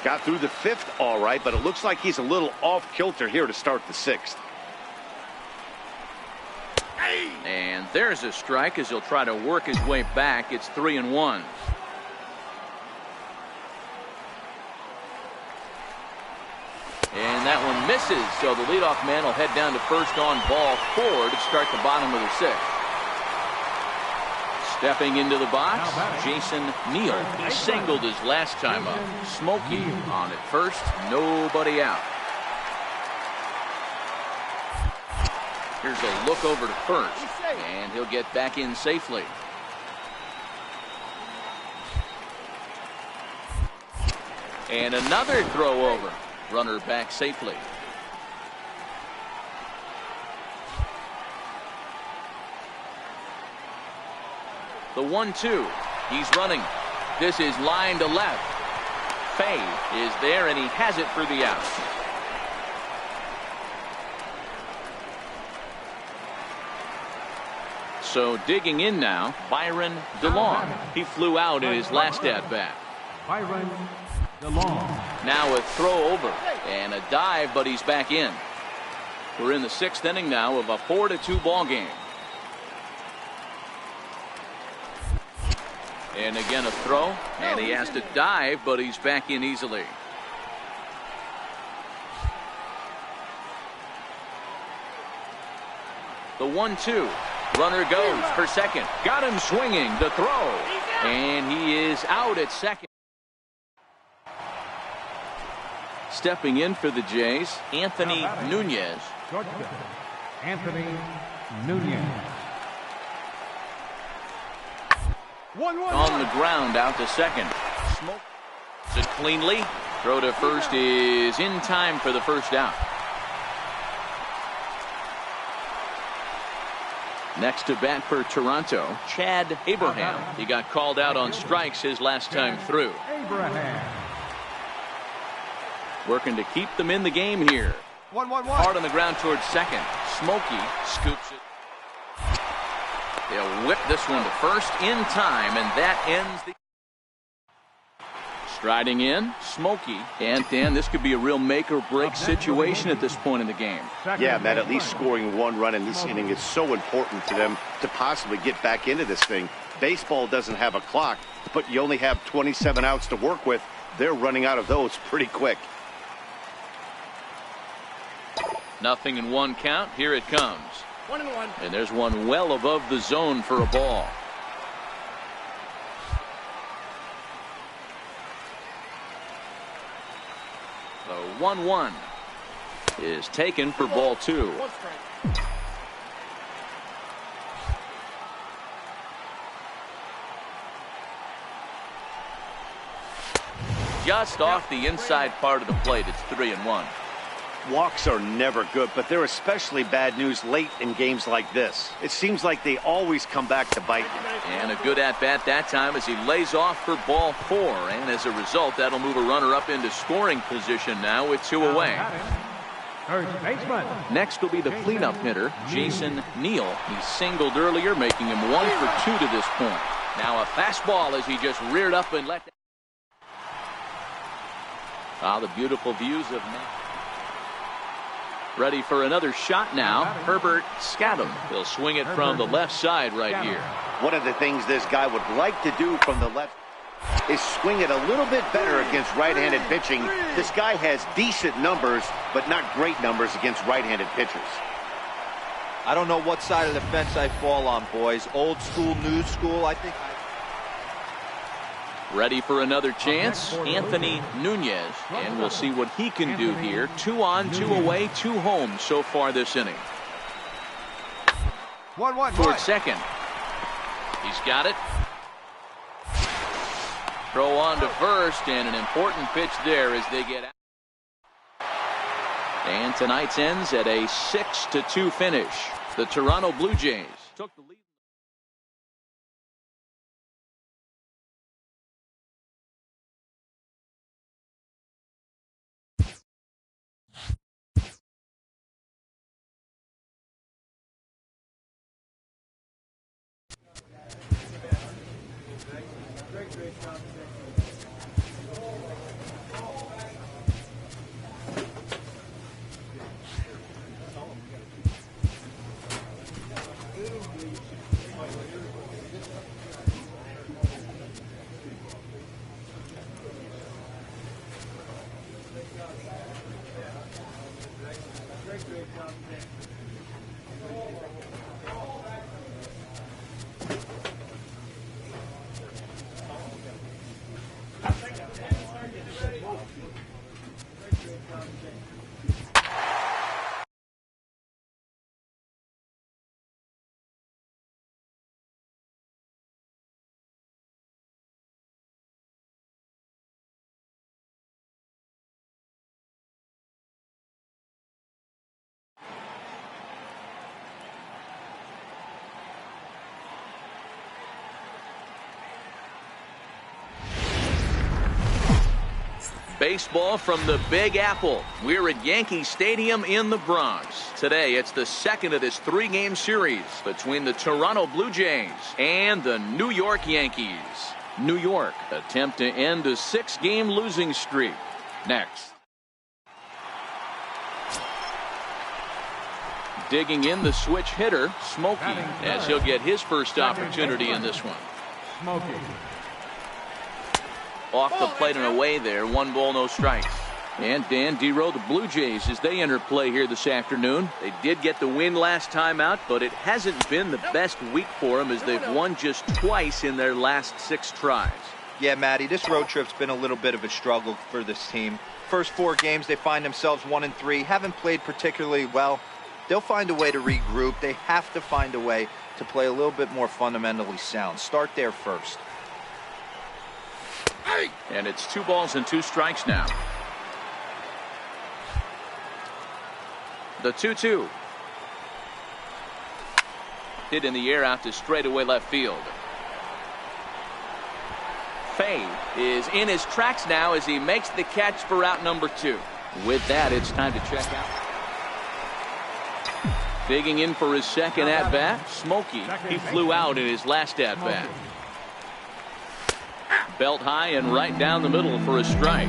Speaker 5: Got through the 5th all right, but it looks like he's a little off kilter here to start the 6th.
Speaker 4: And there's a strike as he'll try to work his way back. It's 3-1. And that one misses, so the leadoff man will head down to first on ball 4 to start the bottom of the 6th. Stepping into the box, Jason Neal. He singled his last time up. Smokey on at first, nobody out. Here's a look over to first, and he'll get back in safely. And another throw over. Runner back safely. The 1-2. He's running. This is line to left. Fay is there, and he has it for the out. So digging in now, Byron DeLong. He flew out in his last at-bat.
Speaker 7: Byron DeLong.
Speaker 4: Now a throw over and a dive, but he's back in. We're in the 6th inning now of a 4-2 ball game. And again a throw, and he has to dive, but he's back in easily. The 1-2. Runner goes for second. Got him swinging. The throw. And he is out at second. Stepping in for the Jays, Anthony Nunez.
Speaker 7: Anthony Nunez.
Speaker 4: On the ground, out to second. Smoke it cleanly. Throw to first is in time for the first out. Next to bat for Toronto, Chad Abraham. He got called out on strikes his last time through.
Speaker 7: Abraham.
Speaker 4: Working to keep them in the game here. Hard on the ground towards second. Smokey scoops it. They'll whip this one to first in time, and that ends the... Striding in, Smokey. And Dan, this could be a real make-or-break situation at this point in the game.
Speaker 5: Yeah, Matt, at least scoring one run in this inning is so important for them to possibly get back into this thing. Baseball doesn't have a clock, but you only have 27 outs to work with. They're running out of those pretty quick.
Speaker 4: Nothing in one count. Here it comes.
Speaker 2: 1-1.
Speaker 4: And there's one well above the zone for a ball. The 1-1 is taken for ball 2. Just off the inside part of the plate. It's 3-1.
Speaker 5: Walks are never good, but they're especially bad news late in games like this. It seems like they always come back to bite you.
Speaker 4: And a good at-bat that time as he lays off for ball 4. And as a result, that'll move a runner up into scoring position now with 2 away.
Speaker 7: First baseman.
Speaker 4: Next will be the cleanup hitter, Jason Neal. He singled earlier, making him 1 for 2 to this point. Now a fastball as he just reared up and let... The beautiful views of... Ready for another shot now, Herbert Scadam. He'll swing it from the left side right here.
Speaker 5: One of the things this guy would like to do from the left is swing it a little bit better against right-handed pitching. This guy has decent numbers, but not great numbers against right-handed pitchers.
Speaker 6: I don't know what side of the fence I fall on, boys. Old school, new school, I think.
Speaker 4: Ready for another chance, Anthony Nunez, and we'll see what he can do here. 2 on, 2 away, 2 home so far this inning.
Speaker 6: 1-1
Speaker 4: towards second. He's got it. Throw on to first, and an important pitch there as they get out. And tonight's ends at a 6-2 finish. The Toronto Blue Jays took the lead. Baseball from the Big Apple. We're at Yankee Stadium in the Bronx. Today, it's the second of this 3-game series between the Toronto Blue Jays and the New York Yankees. New York attempt to end a 6-game losing streak. Next. Digging in the switch hitter, Smokey, as he'll get his first opportunity in this one.
Speaker 7: Smokey.
Speaker 4: Off the plate and away there. 1 ball, no strikes. And Dan Dero, the Blue Jays, as they enter play here this afternoon. They did get the win last time out, but it hasn't been the best week for them as they've won just twice in their last 6 tries.
Speaker 6: Yeah, Matty, this road trip's been a little bit of a struggle for this team. First 4 games, they find themselves 1-3, haven't played particularly well. They'll find a way to regroup. They have to find a way to play a little bit more fundamentally sound. Start there first.
Speaker 4: And it's 2 balls and 2 strikes now. The 2-2. Hit in the air out to straightaway left field. Fay is in his tracks now as he makes the catch for out number 2. With that, it's time to check out. Digging in for his second at-bat, Smokey. He flew out in his last at-bat. Belt high and right down the middle for a strike.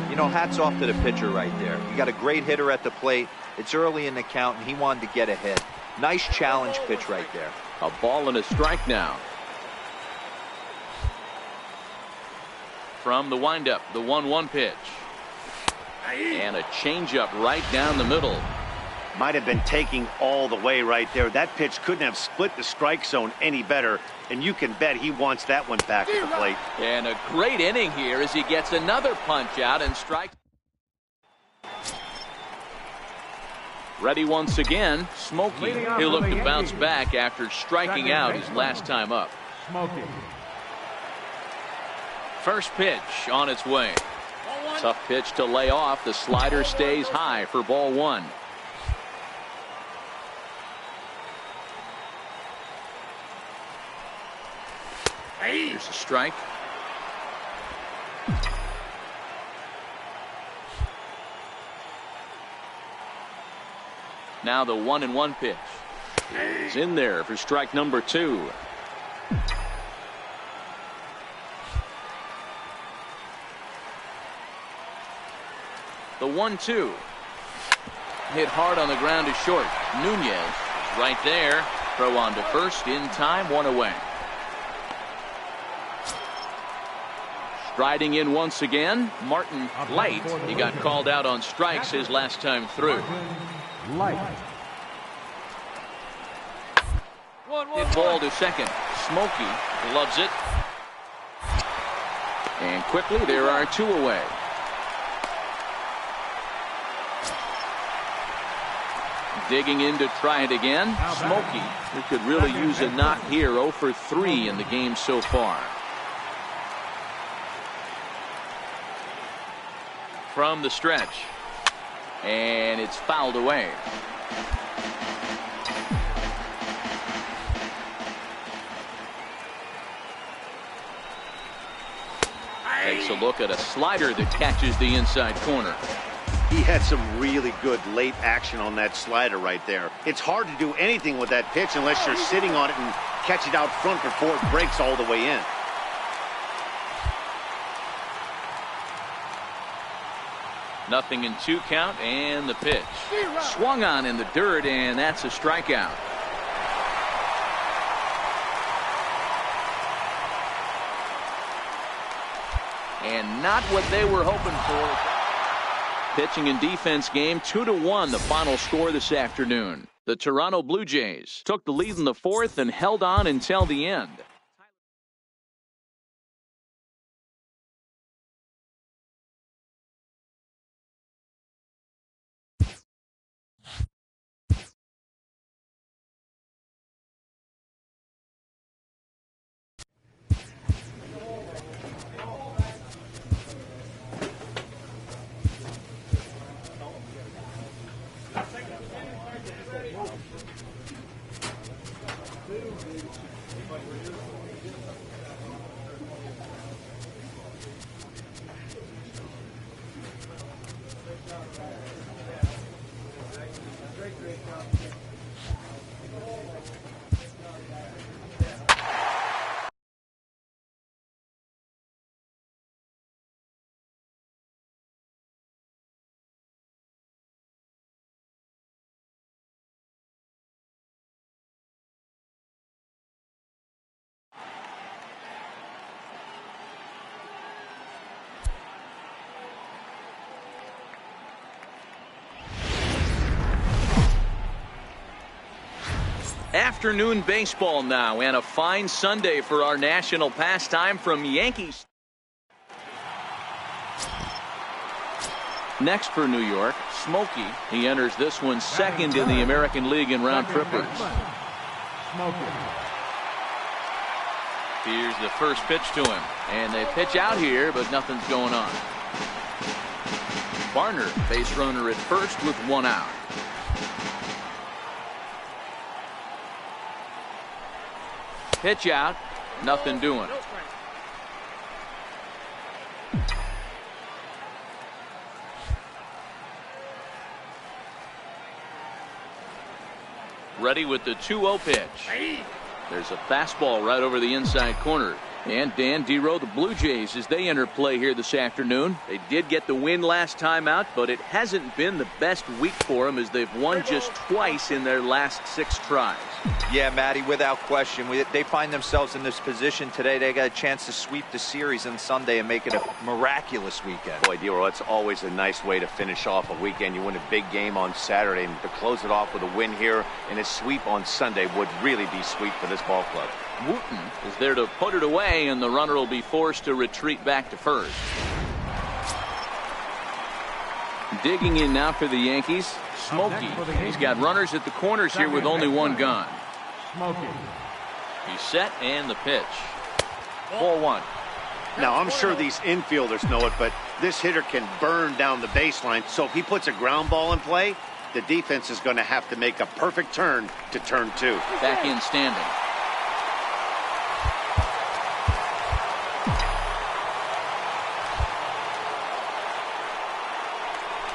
Speaker 6: You know, hats off to the pitcher right there. You got a great hitter at the plate. It's early in the count, and he wanted to get ahead. Nice challenge pitch right there.
Speaker 4: A ball and a strike now. From the windup, the 1-1 pitch. And a changeup right down the middle.
Speaker 5: Might have been taking all the way right there. That pitch couldn't have split the strike zone any better, and you can bet he wants that one back at the plate.
Speaker 4: And a great inning here as he gets another punch out and strikes. Ready once again, Smokey. He'll look to bounce back after striking out his last time up.
Speaker 7: Smokey.
Speaker 4: First pitch on its way. Tough pitch to lay off. The slider stays high for ball one. Here's a strike. Now the 1-1 pitch. He's in there for strike number 2. The 1-2. Hit hard on the ground to short. Nunez is right there. Throw on to first in time, 1 away. Striding in once again, Martin Light. He got called out on strikes his last time through.
Speaker 7: Light.
Speaker 4: Hit ball to second. Smokey loves it. And quickly there are 2 away. Digging in to try it again. Smokey, who could really use a knock here. 0 for 3 in the game so far. From the stretch. And it's fouled away. Takes a look at a slider that catches the inside corner.
Speaker 5: He had some really good late action on that slider right there. It's hard to do anything with that pitch unless you're sitting on it and catch it out front before it breaks all the way in.
Speaker 4: Nothing in 2 count, and the pitch. Swung on in the dirt, and that's a strikeout. And not what they were hoping for. Pitching and defense game, 2-1, the final score this afternoon. The Toronto Blue Jays took the lead in the 4th and held on until the end. Afternoon baseball now, and a fine Sunday for our national pastime from Yankees. Next for New York, Smokey. He enters this one second in the American League in round trippers. Here's the first pitch to him, and they pitch out here, but nothing's going on. Barner, base runner at first with 1 out. Pitch out, nothing doing. Ready with the 2-0 pitch. There's a fastball right over the inside corner. And Dan Dero, the Blue Jays, as they enter play here this afternoon. They did get the win last time out, but it hasn't been the best week for them as they've won just twice in their last 6 tries.
Speaker 6: Yeah, Matty, without question. They find themselves in this position today. They got a chance to sweep the series on Sunday and make it a miraculous weekend.
Speaker 5: Boy, Dero, that's always a nice way to finish off a weekend. You win a big game on Saturday, and to close it off with a win here and a sweep on Sunday would really be sweet for this ball club.
Speaker 4: Wooten is there to put it away, and the runner will be forced to retreat back to first. Digging in now for the Yankees, Smokey. He's got runners at the corners here with only one gone.
Speaker 7: Smokey.
Speaker 4: He's set, and the pitch. 4-1.
Speaker 5: Now, I'm sure these infielders know it, but this hitter can burn down the baseline, so if he puts a ground ball in play, the defense is going to have to make a perfect turn to turn 2.
Speaker 4: Back in standing.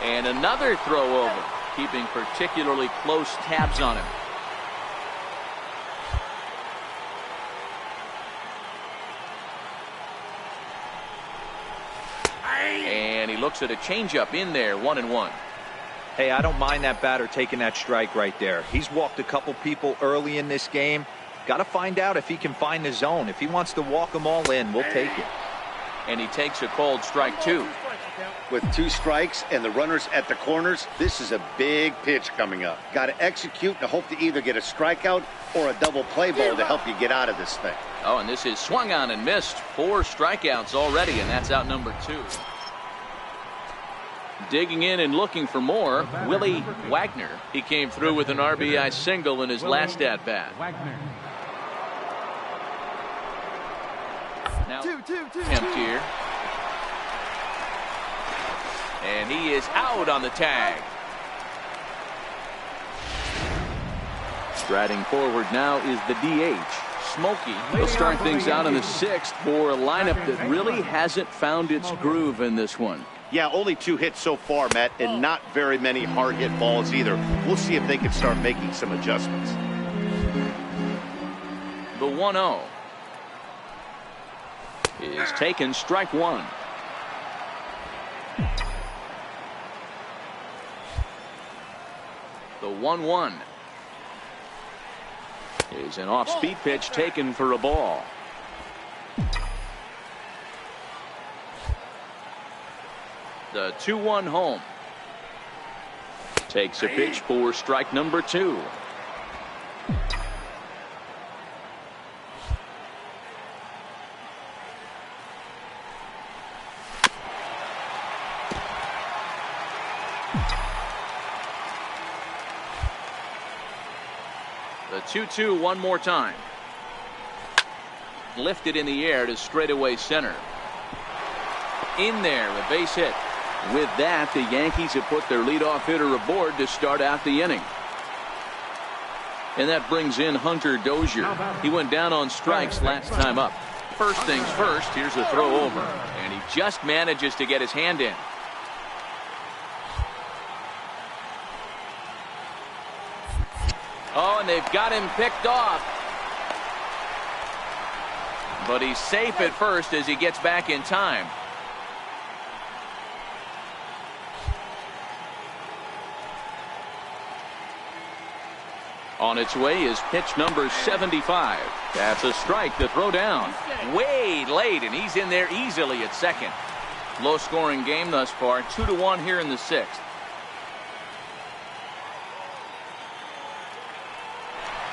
Speaker 4: And another throw over, keeping particularly close tabs on him. And he looks at a changeup in there, 1-1.
Speaker 6: Hey, I don't mind that batter taking that strike right there. He's walked a couple people early in this game. Got to find out if he can find the zone. If he wants to walk them all in, we'll take it.
Speaker 4: And he takes a called strike 2.
Speaker 5: With 2 strikes and the runners at the corners, this is a big pitch coming up. Got to execute and hope to either get a strikeout or a double play ball to help you get out of this thing.
Speaker 4: Oh, and this is swung on and missed. 4 strikeouts already, and that's out number 2. Digging in and looking for more, Willie Wagner. He came through with an RBI single in his last at-bat. Now, attempt here. And he is out on the tag. Striding forward now is the DH, Smokey. He'll start things out in the 6th for a lineup that really hasn't found its groove in this one.
Speaker 5: Yeah, only 2 hits so far, Matt, and not very many hard-hit balls either. We'll see if they can start making some adjustments.
Speaker 4: The 1-0 is taken, strike 1. The 1-1 is an off-speed pitch taken for a ball. The 2-1 home. Takes a pitch for strike number 2. The 2-2 one more time. Lifted in the air to straightaway center. In there, a base hit. With that, the Yankees have put their leadoff hitter aboard to start out the inning. And that brings in Hunter Dozier. He went down on strikes last time up. First things first, here's a throw over. And he just manages to get his hand in. Oh, and they've got him picked off. But he's safe at first as he gets back in time. On its way is pitch number 75. That's a strike to throw down. Way late, and he's in there easily at second. Low-scoring game thus far, 2-1 here in the 6th.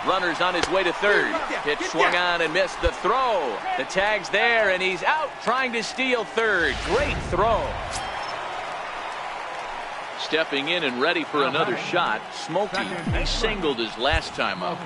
Speaker 4: Runner's on his way to third. Pitch swung on and missed the throw. The tag's there, and he's out trying to steal third. Great throw. Stepping in and ready for another shot, Smokey. He singled his last time up.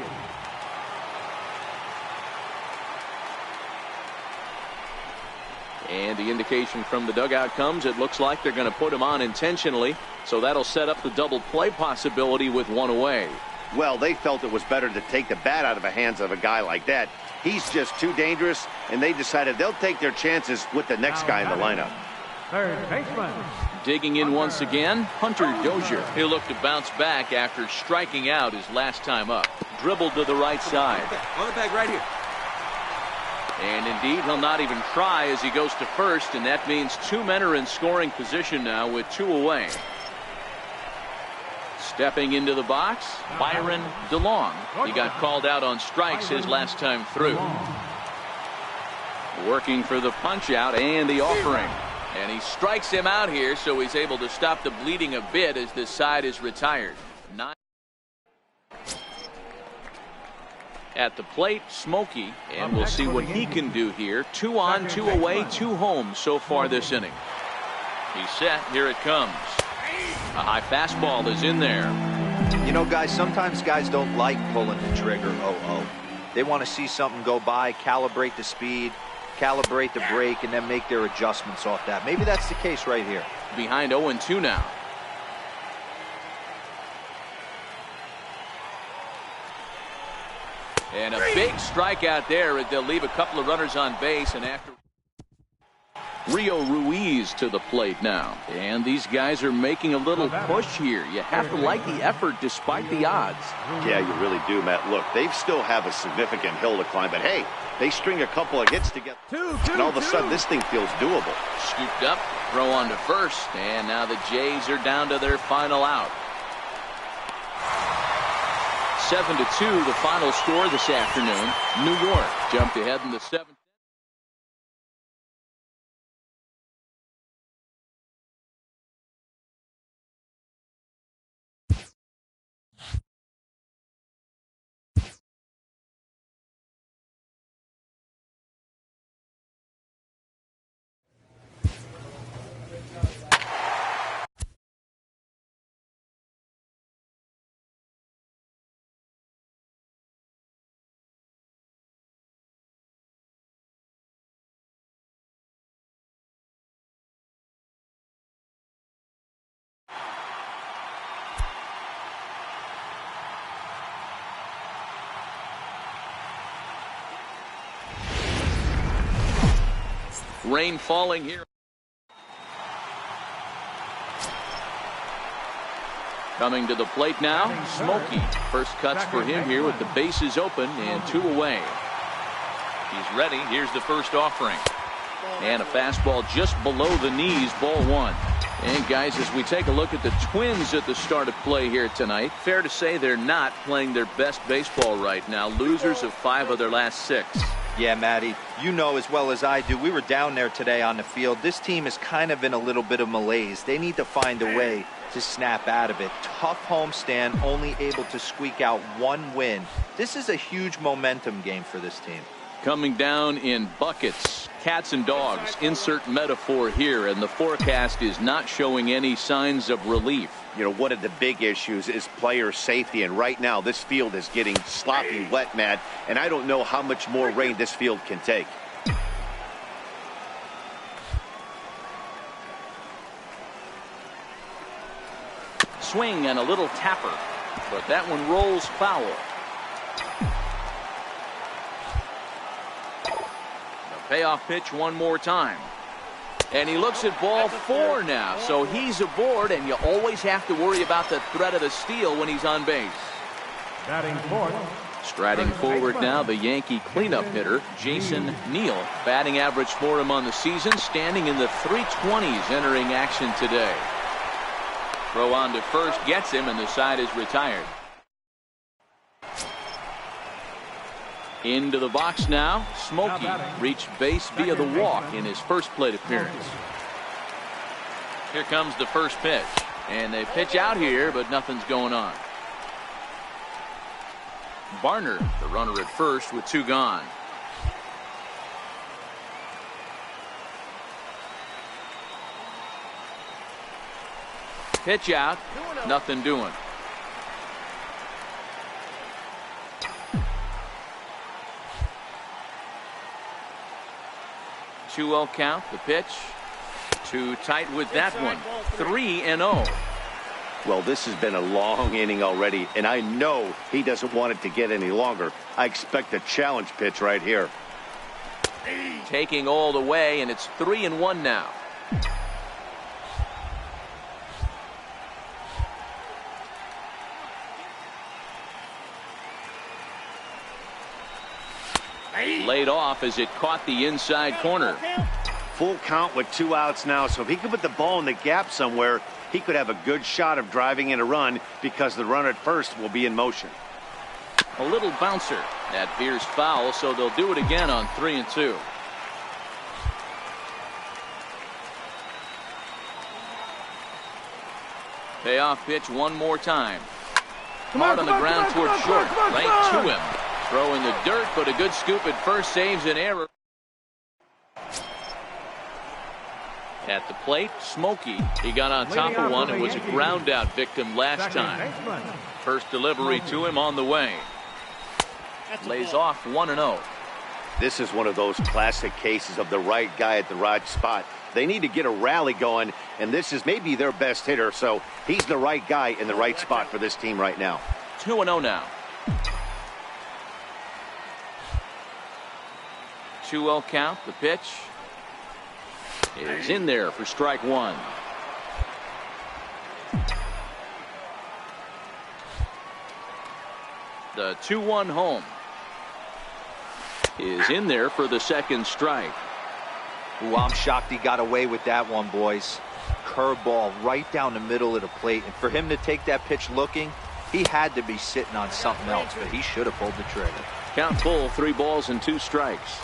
Speaker 4: And the indication from the dugout comes, it looks like they're going to put him on intentionally, so that'll set up the double play possibility with one away.
Speaker 5: Well, they felt it was better to take the bat out of the hands of a guy like that. He's just too dangerous, and they decided they'll take their chances with the next guy in the lineup.
Speaker 7: Third baseman.
Speaker 4: Digging in once again, Hunter Dozier. He'll look to bounce back after striking out his last time up. Dribbled to the right side.
Speaker 8: On the bag right here.
Speaker 4: And indeed, he'll not even try as he goes to first, and that means 2 men are in scoring position now with 2 away. Stepping into the box, Byron DeLong. He got called out on strikes his last time through. Working for the punch out and the offering. And he strikes him out here, so he's able to stop the bleeding a bit as this side is retired. At the plate, Smokey, and we'll see what he can do here. 2 on, 2 away, 2 home so far this inning. He's set. Here it comes. A high fastball is in there.
Speaker 6: You know, guys, sometimes guys don't like pulling the trigger. They want to see something go by, calibrate the speed, calibrate the break, and then make their adjustments off that. Maybe that's the case right here.
Speaker 4: Behind 0-2 now. And a big strikeout there as they'll leave a couple of runners on base. And after Rio Ruiz to the plate now. And these guys are making a little push here. You have to like the effort despite the odds.
Speaker 5: Yeah, you really do, Matt. Look, they still have a significant hill to climb, but hey, they string a couple of hits together. And all of a sudden, this thing feels doable.
Speaker 4: Scooped up, throw on to first, and now the Jays are down to their final out. 7-2, the final score this afternoon. New York jumped ahead in the 7th. Rain falling here. Coming to the plate now, Smokey. First cuts for him here with the bases open and 2 away. He's ready. Here's the first offering. And a fastball just below the knees, ball 1. And guys, as we take a look at the Twins at the start of play here tonight, fair to say they're not playing their best baseball right now. Losers of 5 of their last 6.
Speaker 6: Yeah, Matty, you know as well as I do, we were down there today on the field. This team is kind of in a little bit of malaise. They need to find a way to snap out of it. Tough homestand, only able to squeak out 1 win. This is a huge momentum game for this team.
Speaker 4: Coming down in buckets, cats and dogs, insert metaphor here, and the forecast is not showing any signs of relief.
Speaker 5: You know, one of the big issues is player safety, and right now this field is getting sloppy wet, Matt, and I don't know how much more rain this field can take.
Speaker 4: Swing and a little tapper, but that one rolls foul. The payoff pitch one more time. And he looks at ball 4 now, so he's aboard, and you always have to worry about the threat of the steal when he's on base. Striding forward now, the Yankee cleanup hitter, Jason Neal. Batting average for him on the season, standing in the 320s entering action today. Throw on to first, gets him, and the side is retired. Into the box now, Smokey reached base via the walk in his first plate appearance. Here comes the first pitch, and they pitch out here, but nothing's going on. Barner, the runner at first with 2 gone. Pitch out, nothing doing. 2-0 count, the pitch. Too tight with that one. 3-0.
Speaker 5: Well, this has been a long inning already, and I know he doesn't want it to get any longer. I expect a challenge pitch right here.
Speaker 4: Taking all the way, and it's 3-1 now. laid off as it caught the inside corner.
Speaker 5: Full count with 2 outs now, so if he could put the ball in the gap somewhere, he could have a good shot of driving in a run because the runner at first will be in motion.
Speaker 4: A little bouncer. That veers foul, so they'll do it again on 3-2. Payoff pitch one more time. Hard on the ground towards short. Right to him. Throw in the dirt, but a good scoop at first saves an error. At the plate, Smokey. He got on top of one and was a ground out victim last time. First delivery to him on the way. Lays off 1-0.
Speaker 5: This is one of those classic cases of the right guy at the right spot. They need to get a rally going, and this is maybe their best hitter, so he's the right guy in the right spot for this team right now.
Speaker 4: 2-0 now. 2-0 count. The pitch is in there for strike one. The 2-1 home is in there for the second strike.
Speaker 6: Ooh, I'm shocked he got away with that one, boys. Curveball right down the middle of the plate, and for him to take that pitch looking, he had to be sitting on something else, but he should have pulled the trigger.
Speaker 4: Count full, 3 balls and 2 strikes.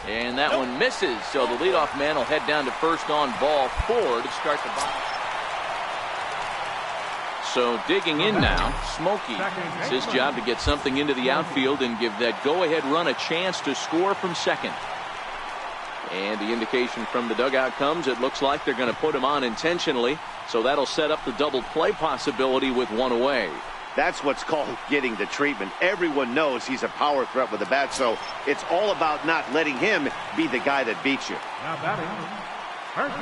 Speaker 4: And that one misses, so the leadoff man will head down to first on ball 4 to start the bottom. So digging in now, Smokey. It's his job to get something into the outfield and give that go-ahead run a chance to score from second. And the indication from the dugout comes, it looks like they're going to put him on intentionally, so that'll set up the double play possibility with 1 away.
Speaker 5: That's what's called getting the treatment. Everyone knows he's a power threat with the bat, so it's all about not letting him be the guy that beats you.
Speaker 7: Now batting.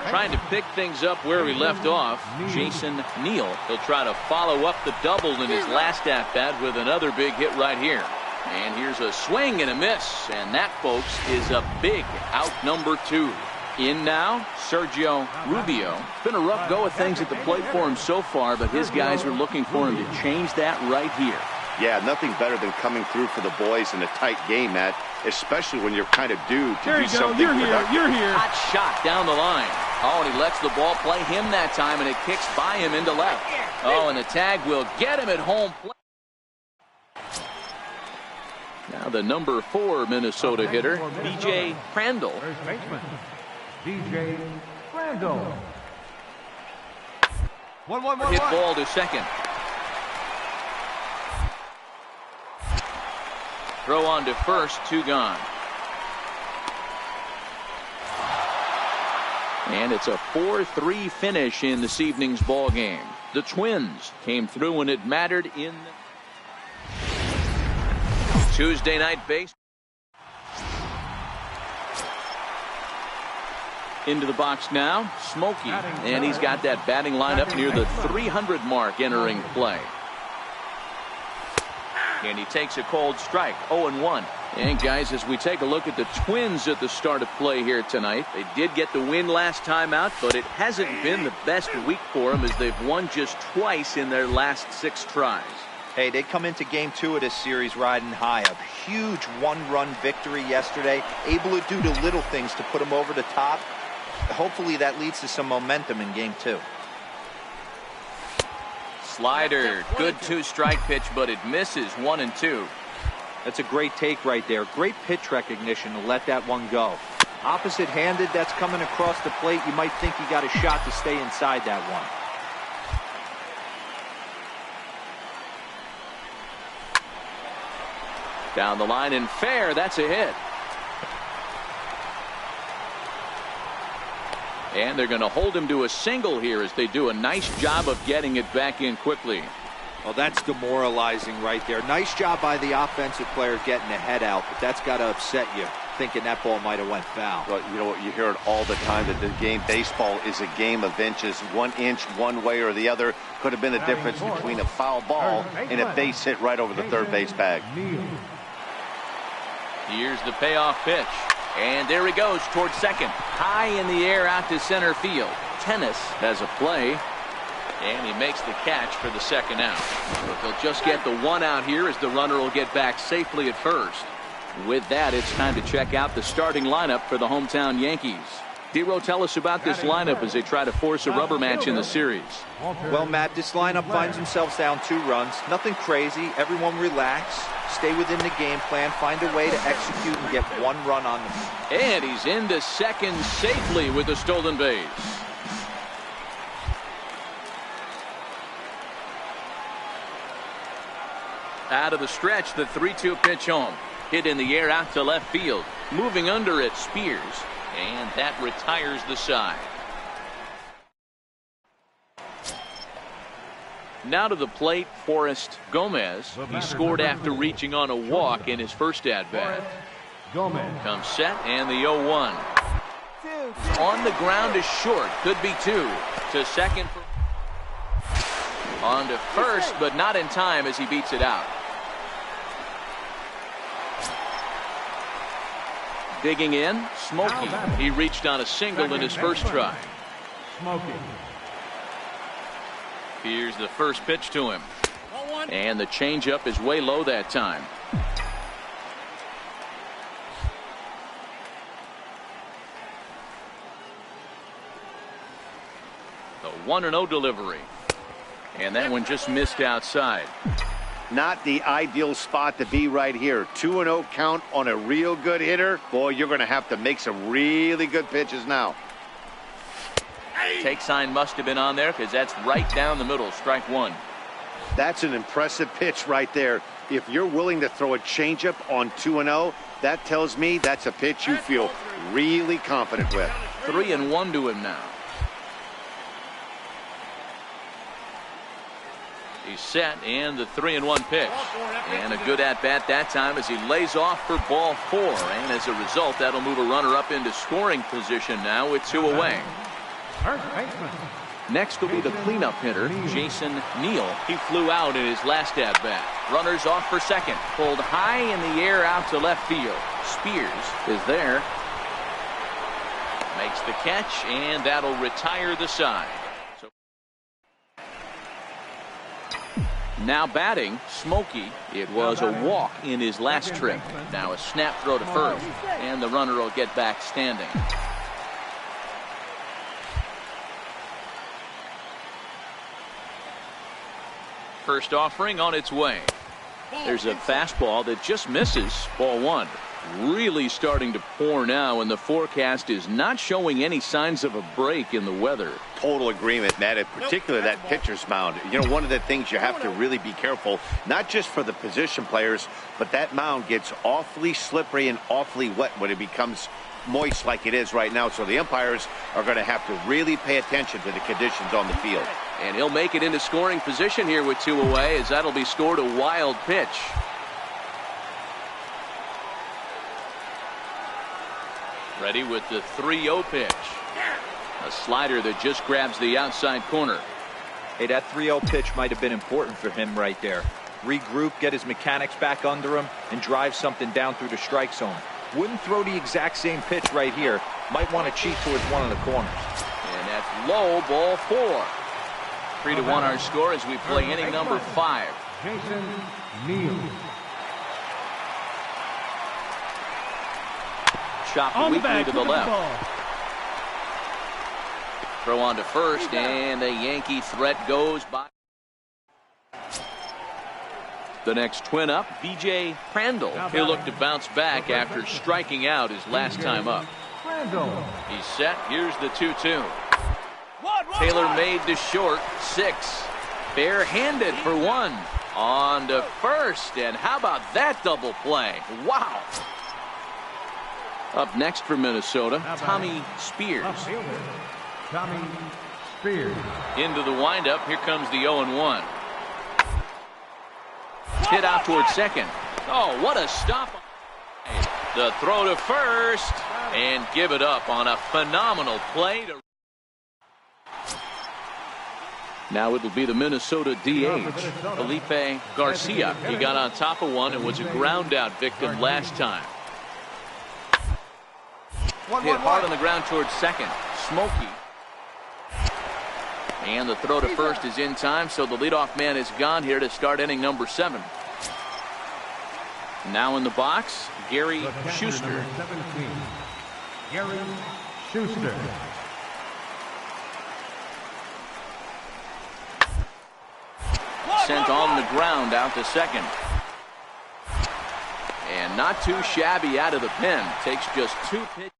Speaker 4: Trying to pick things up where he left off, Jason Neal. He'll try to follow up the double in his last at-bat with another big hit right here. And here's a swing and a miss, and that, folks, is a big out number 2. In now, Sergio Rubio. Been a rough go of things at the plate for him so far, but his guys are looking for him to change that right here.
Speaker 5: Yeah, nothing better than coming through for the boys in a tight game, Matt, especially when you're kind of due to do something productive.
Speaker 7: You're here.
Speaker 4: Hot shot down the line. Oh, and he lets the ball play him that time, and it kicks by him into left. Oh, and the tag will get him at home plate. Now the number 4 Minnesota hitter, B.J. Crandall.
Speaker 7: First baseman, B.J. Crandall. 1-1-1-1.
Speaker 4: Hit ball to second. Throw on to first, 2 gone. And it's a 4-3 finish in this evening's ball game. The Twins came through when it mattered in Tuesday night baseball. Into the box now, Smokey, and he's got that batting lineup near the 300 mark entering play. And he takes a cold strike, 0-1. And guys, as we take a look at the Twins at the start of play here tonight, they did get the win last time out, but it hasn't been the best week for them as they've won just twice in their last 6 tries.
Speaker 6: Hey, they come into game 2 of this series riding high. A huge 1-run victory yesterday, able to do the little things to put them over the top. Hopefully that leads to some momentum in game 2.
Speaker 4: Slider, good 2-strike pitch, but it misses 1-2.
Speaker 6: That's a great take right there. Great pitch recognition to let that one go. Opposite-handed, that's coming across the plate. You might think he got a shot to stay inside that one.
Speaker 4: Down the line and fair, that's a hit. And they're going to hold him to a single here as they do a nice job of getting it back in quickly.
Speaker 6: Well, that's demoralizing right there. Nice job by the offensive player getting the head out, but that's got to upset you, thinking that ball might have went foul.
Speaker 5: Well, you know what, you hear it all the time that the game, baseball is a game of inches. 1 inch one way or the other could have been the difference between a foul ball and a base hit right over the third base bag.
Speaker 4: Here's the payoff pitch. And there he goes towards second. High in the air out to center field. Tennis has a play. And he makes the catch for the second out. But they'll just get the one out here as the runner will get back safely at first. With that, it's time to check out the starting lineup for the hometown Yankees. Dero, tell us about this lineup as they try to force a rubber match in the series.
Speaker 6: Well, Matt, this lineup finds themselves down 2 runs. Nothing crazy. Everyone relax. Stay within the game plan. Find a way to execute and get 1 run on them.
Speaker 4: And he's into second safely with a stolen base. Out of the stretch, the 3-2 pitch home. Hit in the air out to left field. Moving under it, Spears. And that retires the side. Now to the plate, Forrest Gomez. He scored after reaching on a walk in his first at-bat.
Speaker 7: Gomez
Speaker 4: comes set, and the 0-1. On the ground is short. Could be 2. To second. On to first, but not in time as he beats it out. Digging in, Smokey. He reached on a single in his first try.
Speaker 7: Smokey.
Speaker 4: Here's the first pitch to him. And the changeup is way low that time. The 1-0 delivery. And that one just missed outside.
Speaker 5: Not the ideal spot to be right here. 2-0 count on a real good hitter. Boy, you're going to have to make some really good pitches now.
Speaker 4: Take sign must have been on there because that's right down the middle. Strike 1.
Speaker 5: That's an impressive pitch right there. If you're willing to throw a changeup on 2-0, that tells me that's a pitch you feel really confident with.
Speaker 4: 3-1 to him now. He's set, and the 3-1 pitch. And a good at-bat that time as he lays off for ball 4. And as a result, that'll move a runner up into scoring position now with 2 away. Next will be the cleanup hitter, Jason Neal. He flew out in his last at-bat. Runners off for second. Pulled high in the air out to left field. Spears is there. Makes the catch, and that'll retire the side. Now batting, Smokey. It was a walk in his last trip. Now a snap throw to first, and the runner will get back standing. First offering on its way. There's a fastball that just misses. Ball 1. Really starting to pour now, and the forecast is not showing any signs of a break in the weather.
Speaker 5: Total agreement, Matt, in particular that pitcher's mound. You know, one of the things you have to really be careful, not just for the position players, but that mound gets awfully slippery and awfully wet when it becomes moist like it is right now. So the umpires are going to have to really pay attention to the conditions on the field.
Speaker 4: And he'll make it into scoring position here with 2 away, as that'll be scored a wild pitch. Ready with the 3-0 pitch. A slider that just grabs the outside corner.
Speaker 6: Hey, that 3-0 pitch might have been important for him right there. Regroup, get his mechanics back under him, and drive something down through the strike zone. Wouldn't throw the exact same pitch right here. Might want to cheat towards one of the corners.
Speaker 4: And that's low, ball 4. 3-1 our score as we play inning number 5.
Speaker 7: Jason Neal.
Speaker 4: Chopped weakly to the left. Throw on to first, and the Yankee threat goes by. The next twin up, B.J. Crandall. He'll look to bounce back after striking out his last time up. He's set. Here's the 2-2. Taylor made to short. 6. Barehanded for 1. On to first, and how about that double play? Wow. Up next for Minnesota, Tommy Spears.
Speaker 7: Tommy Spears.
Speaker 4: Into the windup. Here comes the 0-1. Hit out towards second. Oh, what a stop. The throw to first, and give it up on a phenomenal play. Now it'll be the Minnesota DH, Felipe Garcia. He got on top of one and was a ground out victim last time. Hit hard on the ground towards second. Smokey. And the throw to first is in time, so the leadoff man is gone here to start inning number 7. Now in the box, Gary Schuster.
Speaker 7: Number 17, Gary Schuster.
Speaker 4: Sent on the ground out to second. And not too shabby out of the pen. Takes just 2 pitches.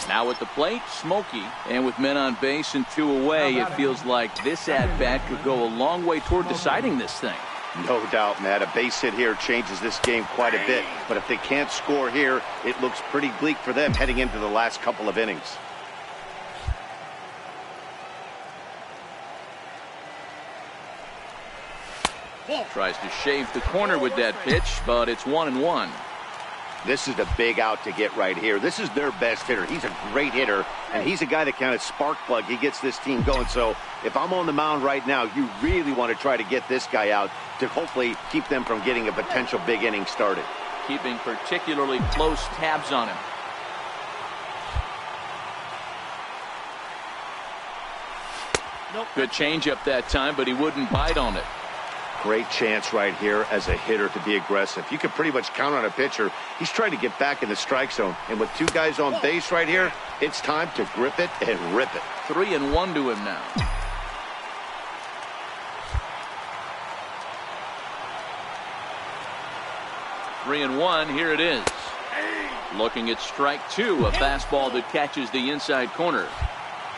Speaker 4: Now at the plate, Smokey. And with men on base and 2 away, it feels like this at-bat could go a long way toward deciding this thing.
Speaker 5: No doubt, Matt. A base hit here changes this game quite a bit. But if they can't score here, it looks pretty bleak for them heading into the last couple of innings.
Speaker 4: Tries to shave the corner with that pitch, but it's 1-1.
Speaker 5: This is the big out to get right here. This is their best hitter. He's a great hitter, and he's a guy that kind of spark plug. He gets this team going. So if I'm on the mound right now, you really want to try to get this guy out to hopefully keep them from getting a potential big inning started.
Speaker 4: Keeping particularly close tabs on him. Good changeup that time, but he wouldn't bite on it.
Speaker 5: Great chance right here as a hitter to be aggressive. You can pretty much count on a pitcher. He's trying to get back in the strike zone. And with 2 guys on base right here, it's time to grip it and rip it.
Speaker 4: 3-1 to him now. Three and 1, here it is. Looking at strike 2, a fastball that catches the inside corner.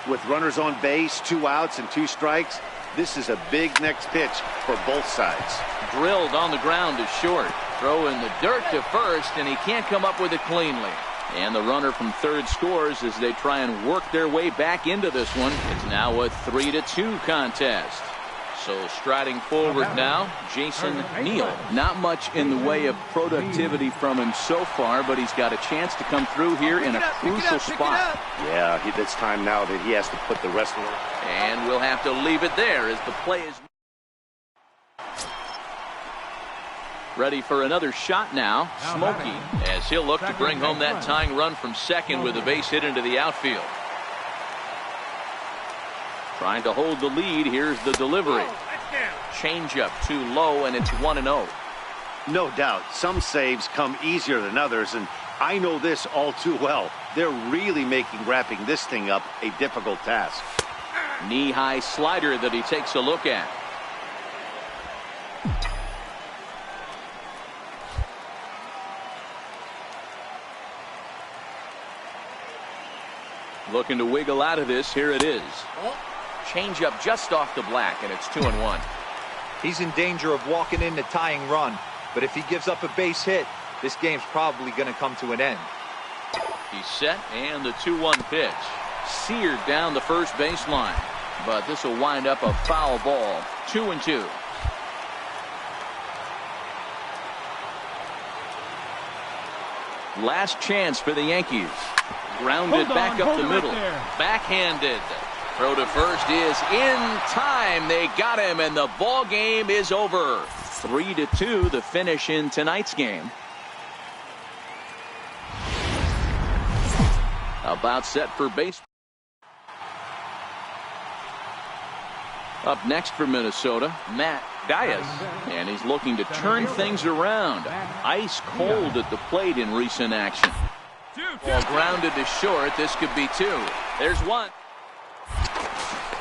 Speaker 5: With runners on base, 2 outs and 2 strikes, this is a big next pitch for both sides.
Speaker 4: Drilled on the ground to short. Throw in the dirt to first, and he can't come up with it cleanly. And the runner from third scores as they try and work their way back into this one. It's now a 3-2 contest. So striding forward now, Jason Neal. Not much in the way of productivity from him so far, but he's got a chance to come through here in a crucial spot.
Speaker 5: Yeah, it's time now that he has to put the rest of it.
Speaker 4: And we'll have to leave it there as the play is ready for another shot now. Smokey, as he'll look to bring home that tying run from second with a base hit into the outfield. Trying to hold the lead. Here's the delivery. Changeup too low, and it's 1-0.
Speaker 5: No doubt. Some saves come easier than others, and I know this all too well. They're really making wrapping this thing up a difficult task.
Speaker 4: Knee-high slider that he takes a look at. Looking to wiggle out of this. Here it is. Changeup just off the black, and it's 2-1.
Speaker 6: He's in danger of walking in the tying run, but if he gives up a base hit, this game's probably going to come to an end.
Speaker 4: He's set, and the 2-1 pitch. Seared down the first baseline, but this will wind up a foul ball. 2-2. Last chance for the Yankees. Grounded back up the middle. Backhanded. Throw to first is in time. They got him, and the ball game is over. 3-2, the finish in tonight's game. About set for baseball. Up next for Minnesota, Matt Diaz, and he's looking to turn things around. Ice cold at the plate in recent action. Ball grounded to short. This could be 2. There's 1.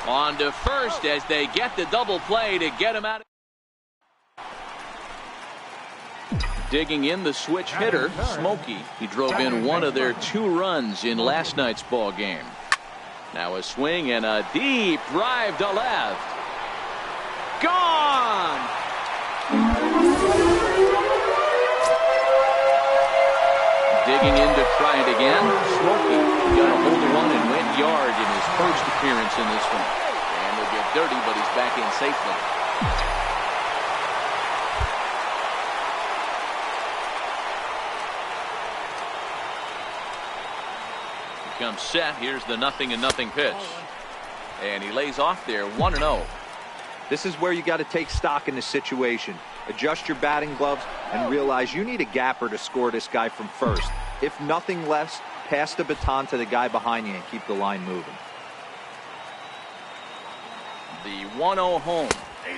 Speaker 4: On to first as they get the double play to get him out. Digging in the switch hitter, Smokey. He drove in one of their 2 runs in last night's ball game. Now a swing and a deep drive to left. Gone! Digging in to try it again. Smokey got a hold of one and went yard in his first appearance in this one. And will get dirty, but he's back in safely. He comes set. Here's the 0-0 pitch. And he lays off there, 1-0.
Speaker 6: This is where you got to take stock in the situation. Adjust your batting gloves and realize you need a gapper to score this guy from first. If nothing less, pass the baton to the guy behind you and keep the line moving.
Speaker 4: The 1-0 home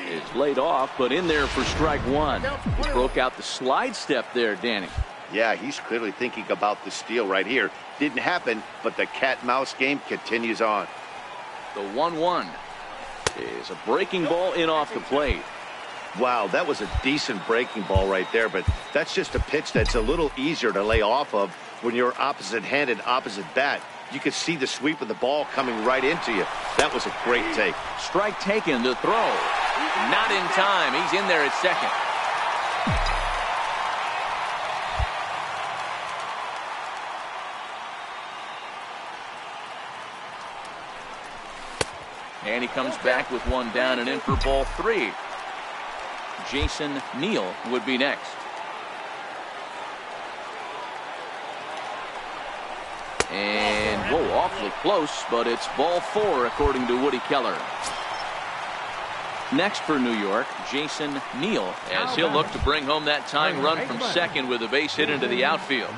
Speaker 4: is laid off, but in there for strike one. He broke out the slide step there, Danny.
Speaker 5: Yeah, he's clearly thinking about the steal right here. Didn't happen, but the cat-mouse game continues on.
Speaker 4: The 1-1 is a breaking ball in off the plate.
Speaker 5: Wow, that was a decent breaking ball right there, but that's just a pitch that's a little easier to lay off of when you're opposite-handed, opposite bat. You could see the sweep of the ball coming right into you. That was a great take.
Speaker 4: Strike taken to throw. Not in time. He's in there at second. And he comes back with one down and in for ball three. Jason Neal would be next. And, whoa, awfully close, but it's ball four, according to Woody Keller. Next for New York, Jason Neal, as he'll look to bring home that tying run from second with a base hit into the outfield.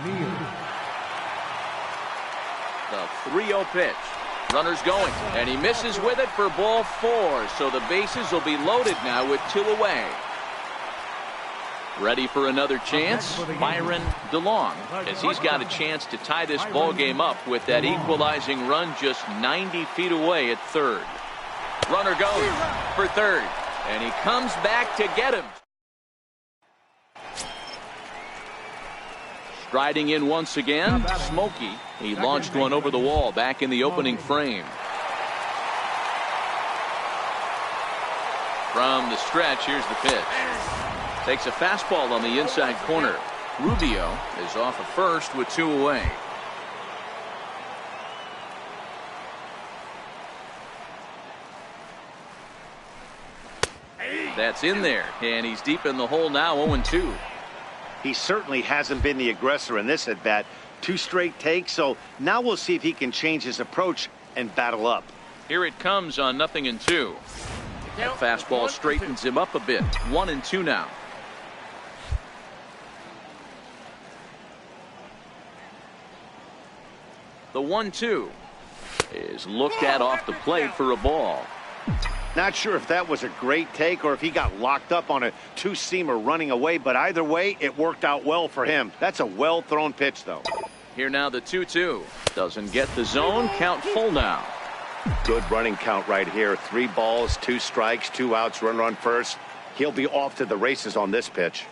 Speaker 4: The 3-0 pitch. Runner's going, and he misses with it for ball four, so the bases will be loaded now with two away. Ready for another chance, Byron DeLong, as he's got a chance to tie this ball game up with that equalizing run just 90 feet away at third. Runner goes for third, and he comes back to get him. Striding in once again, Smokey. He launched one over the wall back in the opening frame. From the stretch, here's the pitch. Takes a fastball on the inside corner. Rubio is off of first with two away. That's in there, and he's deep in the hole now, 0-2.
Speaker 5: He certainly hasn't been the aggressor in this at-bat. Two straight takes, so now we'll see if he can change his approach and battle up.
Speaker 4: Here it comes on 0-2. That fastball straightens him up a bit. 1-2 now. The 1-2 is looked at off the plate for a ball.
Speaker 5: Not sure if that was a great take or if he got locked up on a two-seamer running away, but either way, it worked out well for him. That's a well-thrown pitch, though.
Speaker 4: Here now the 2-2. Doesn't get the zone. Count full now.
Speaker 5: Good running count right here. 3 balls, 2 strikes, 2 outs, runner on first. He'll be off to the races on this pitch.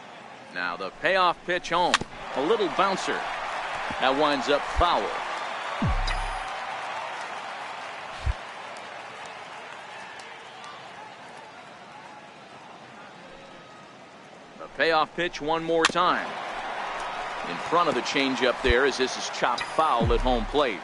Speaker 4: Now the payoff pitch home. A little bouncer. That winds up foul. Payoff pitch one more time. In front of the changeup there as this is chopped foul at home plate.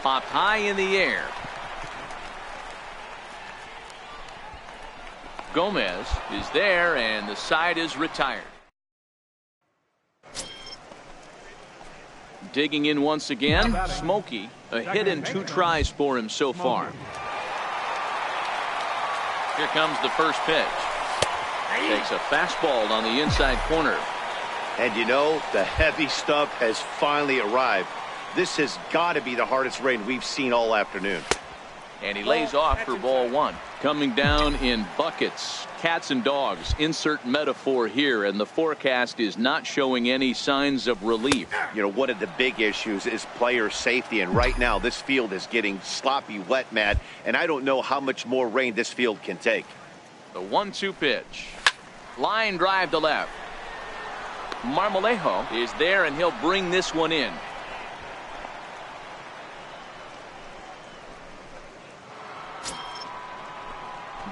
Speaker 4: Popped high in the air. Gomez is there, and the side is retired. Digging in once again, Smokey. A hit and 2 tries for him so far. Here comes the first pitch. Takes a fastball on the inside corner.
Speaker 5: And you know, the heavy stuff has finally arrived. This has got to be the hardest rain we've seen all afternoon.
Speaker 4: And he lays off for ball one. Coming down in buckets. Cats and dogs. Insert metaphor here. And the forecast is not showing any signs of relief.
Speaker 5: You know, one of the big issues is player safety. And right now, this field is getting sloppy wet, Matt. And I don't know how much more rain this field can take.
Speaker 4: The 1-2 pitch. Line drive to left. Marmolejo is there, and he'll bring this one in.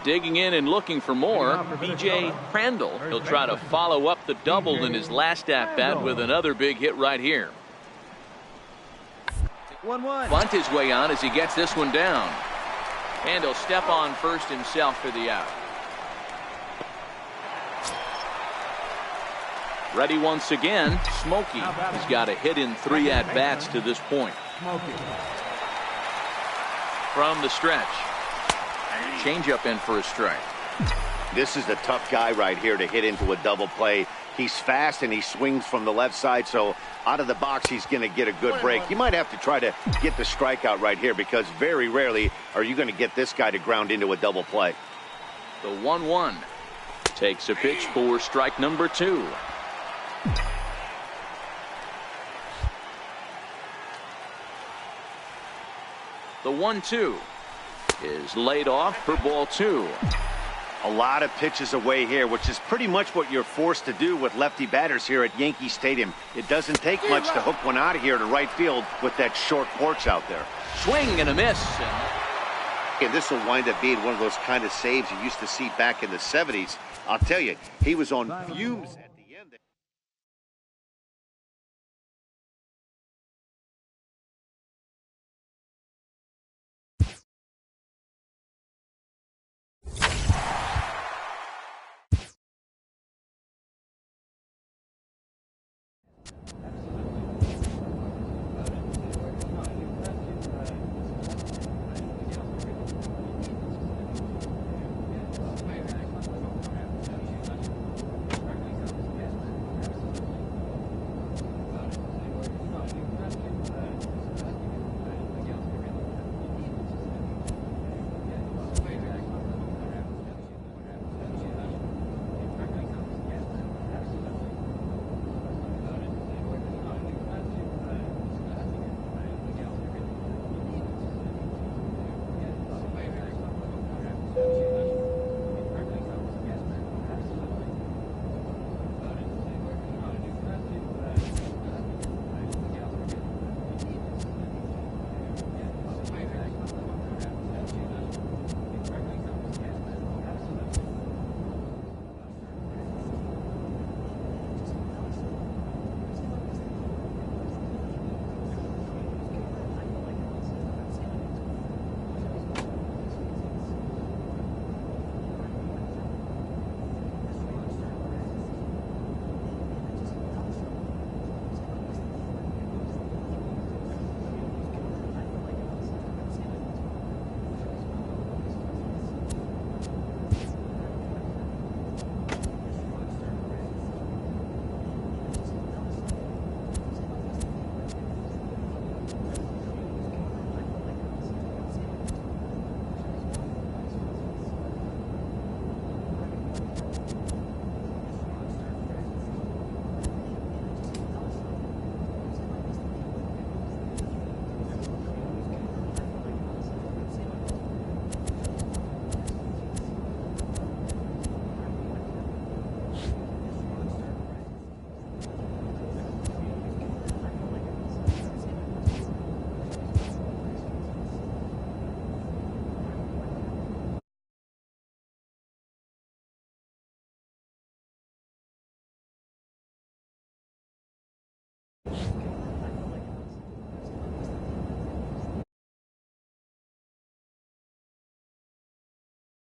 Speaker 4: Digging in and looking for more, B.J. Crandall. He'll try to follow up the double in his last at-bat with another big hit right here.
Speaker 6: 1-1.
Speaker 4: Bunt his way on as he gets this one down. And he'll step on first himself for the out. Ready once again. Smokey has got a hit in 3 at-bats to this point. From the stretch. Changeup in for a strike.
Speaker 5: This is a tough guy right here to hit into a double play. He's fast and he swings from the left side, so out of the box he's going to get a good break. You might have to try to get the strikeout right here because very rarely are you going to get this guy to ground into a double play.
Speaker 4: The 1-1 takes a pitch for strike number 2. The 1-2 is laid off for ball 2.
Speaker 5: A lot of pitches away here, which is pretty much what you're forced to do with lefty batters here at Yankee Stadium. It doesn't take much to hook one out of here to right field with that short porch out there.
Speaker 4: Swing and a miss.
Speaker 5: And this will wind up being one of those kind of saves you used to see back in the 70s. I'll tell you, he was on fumes.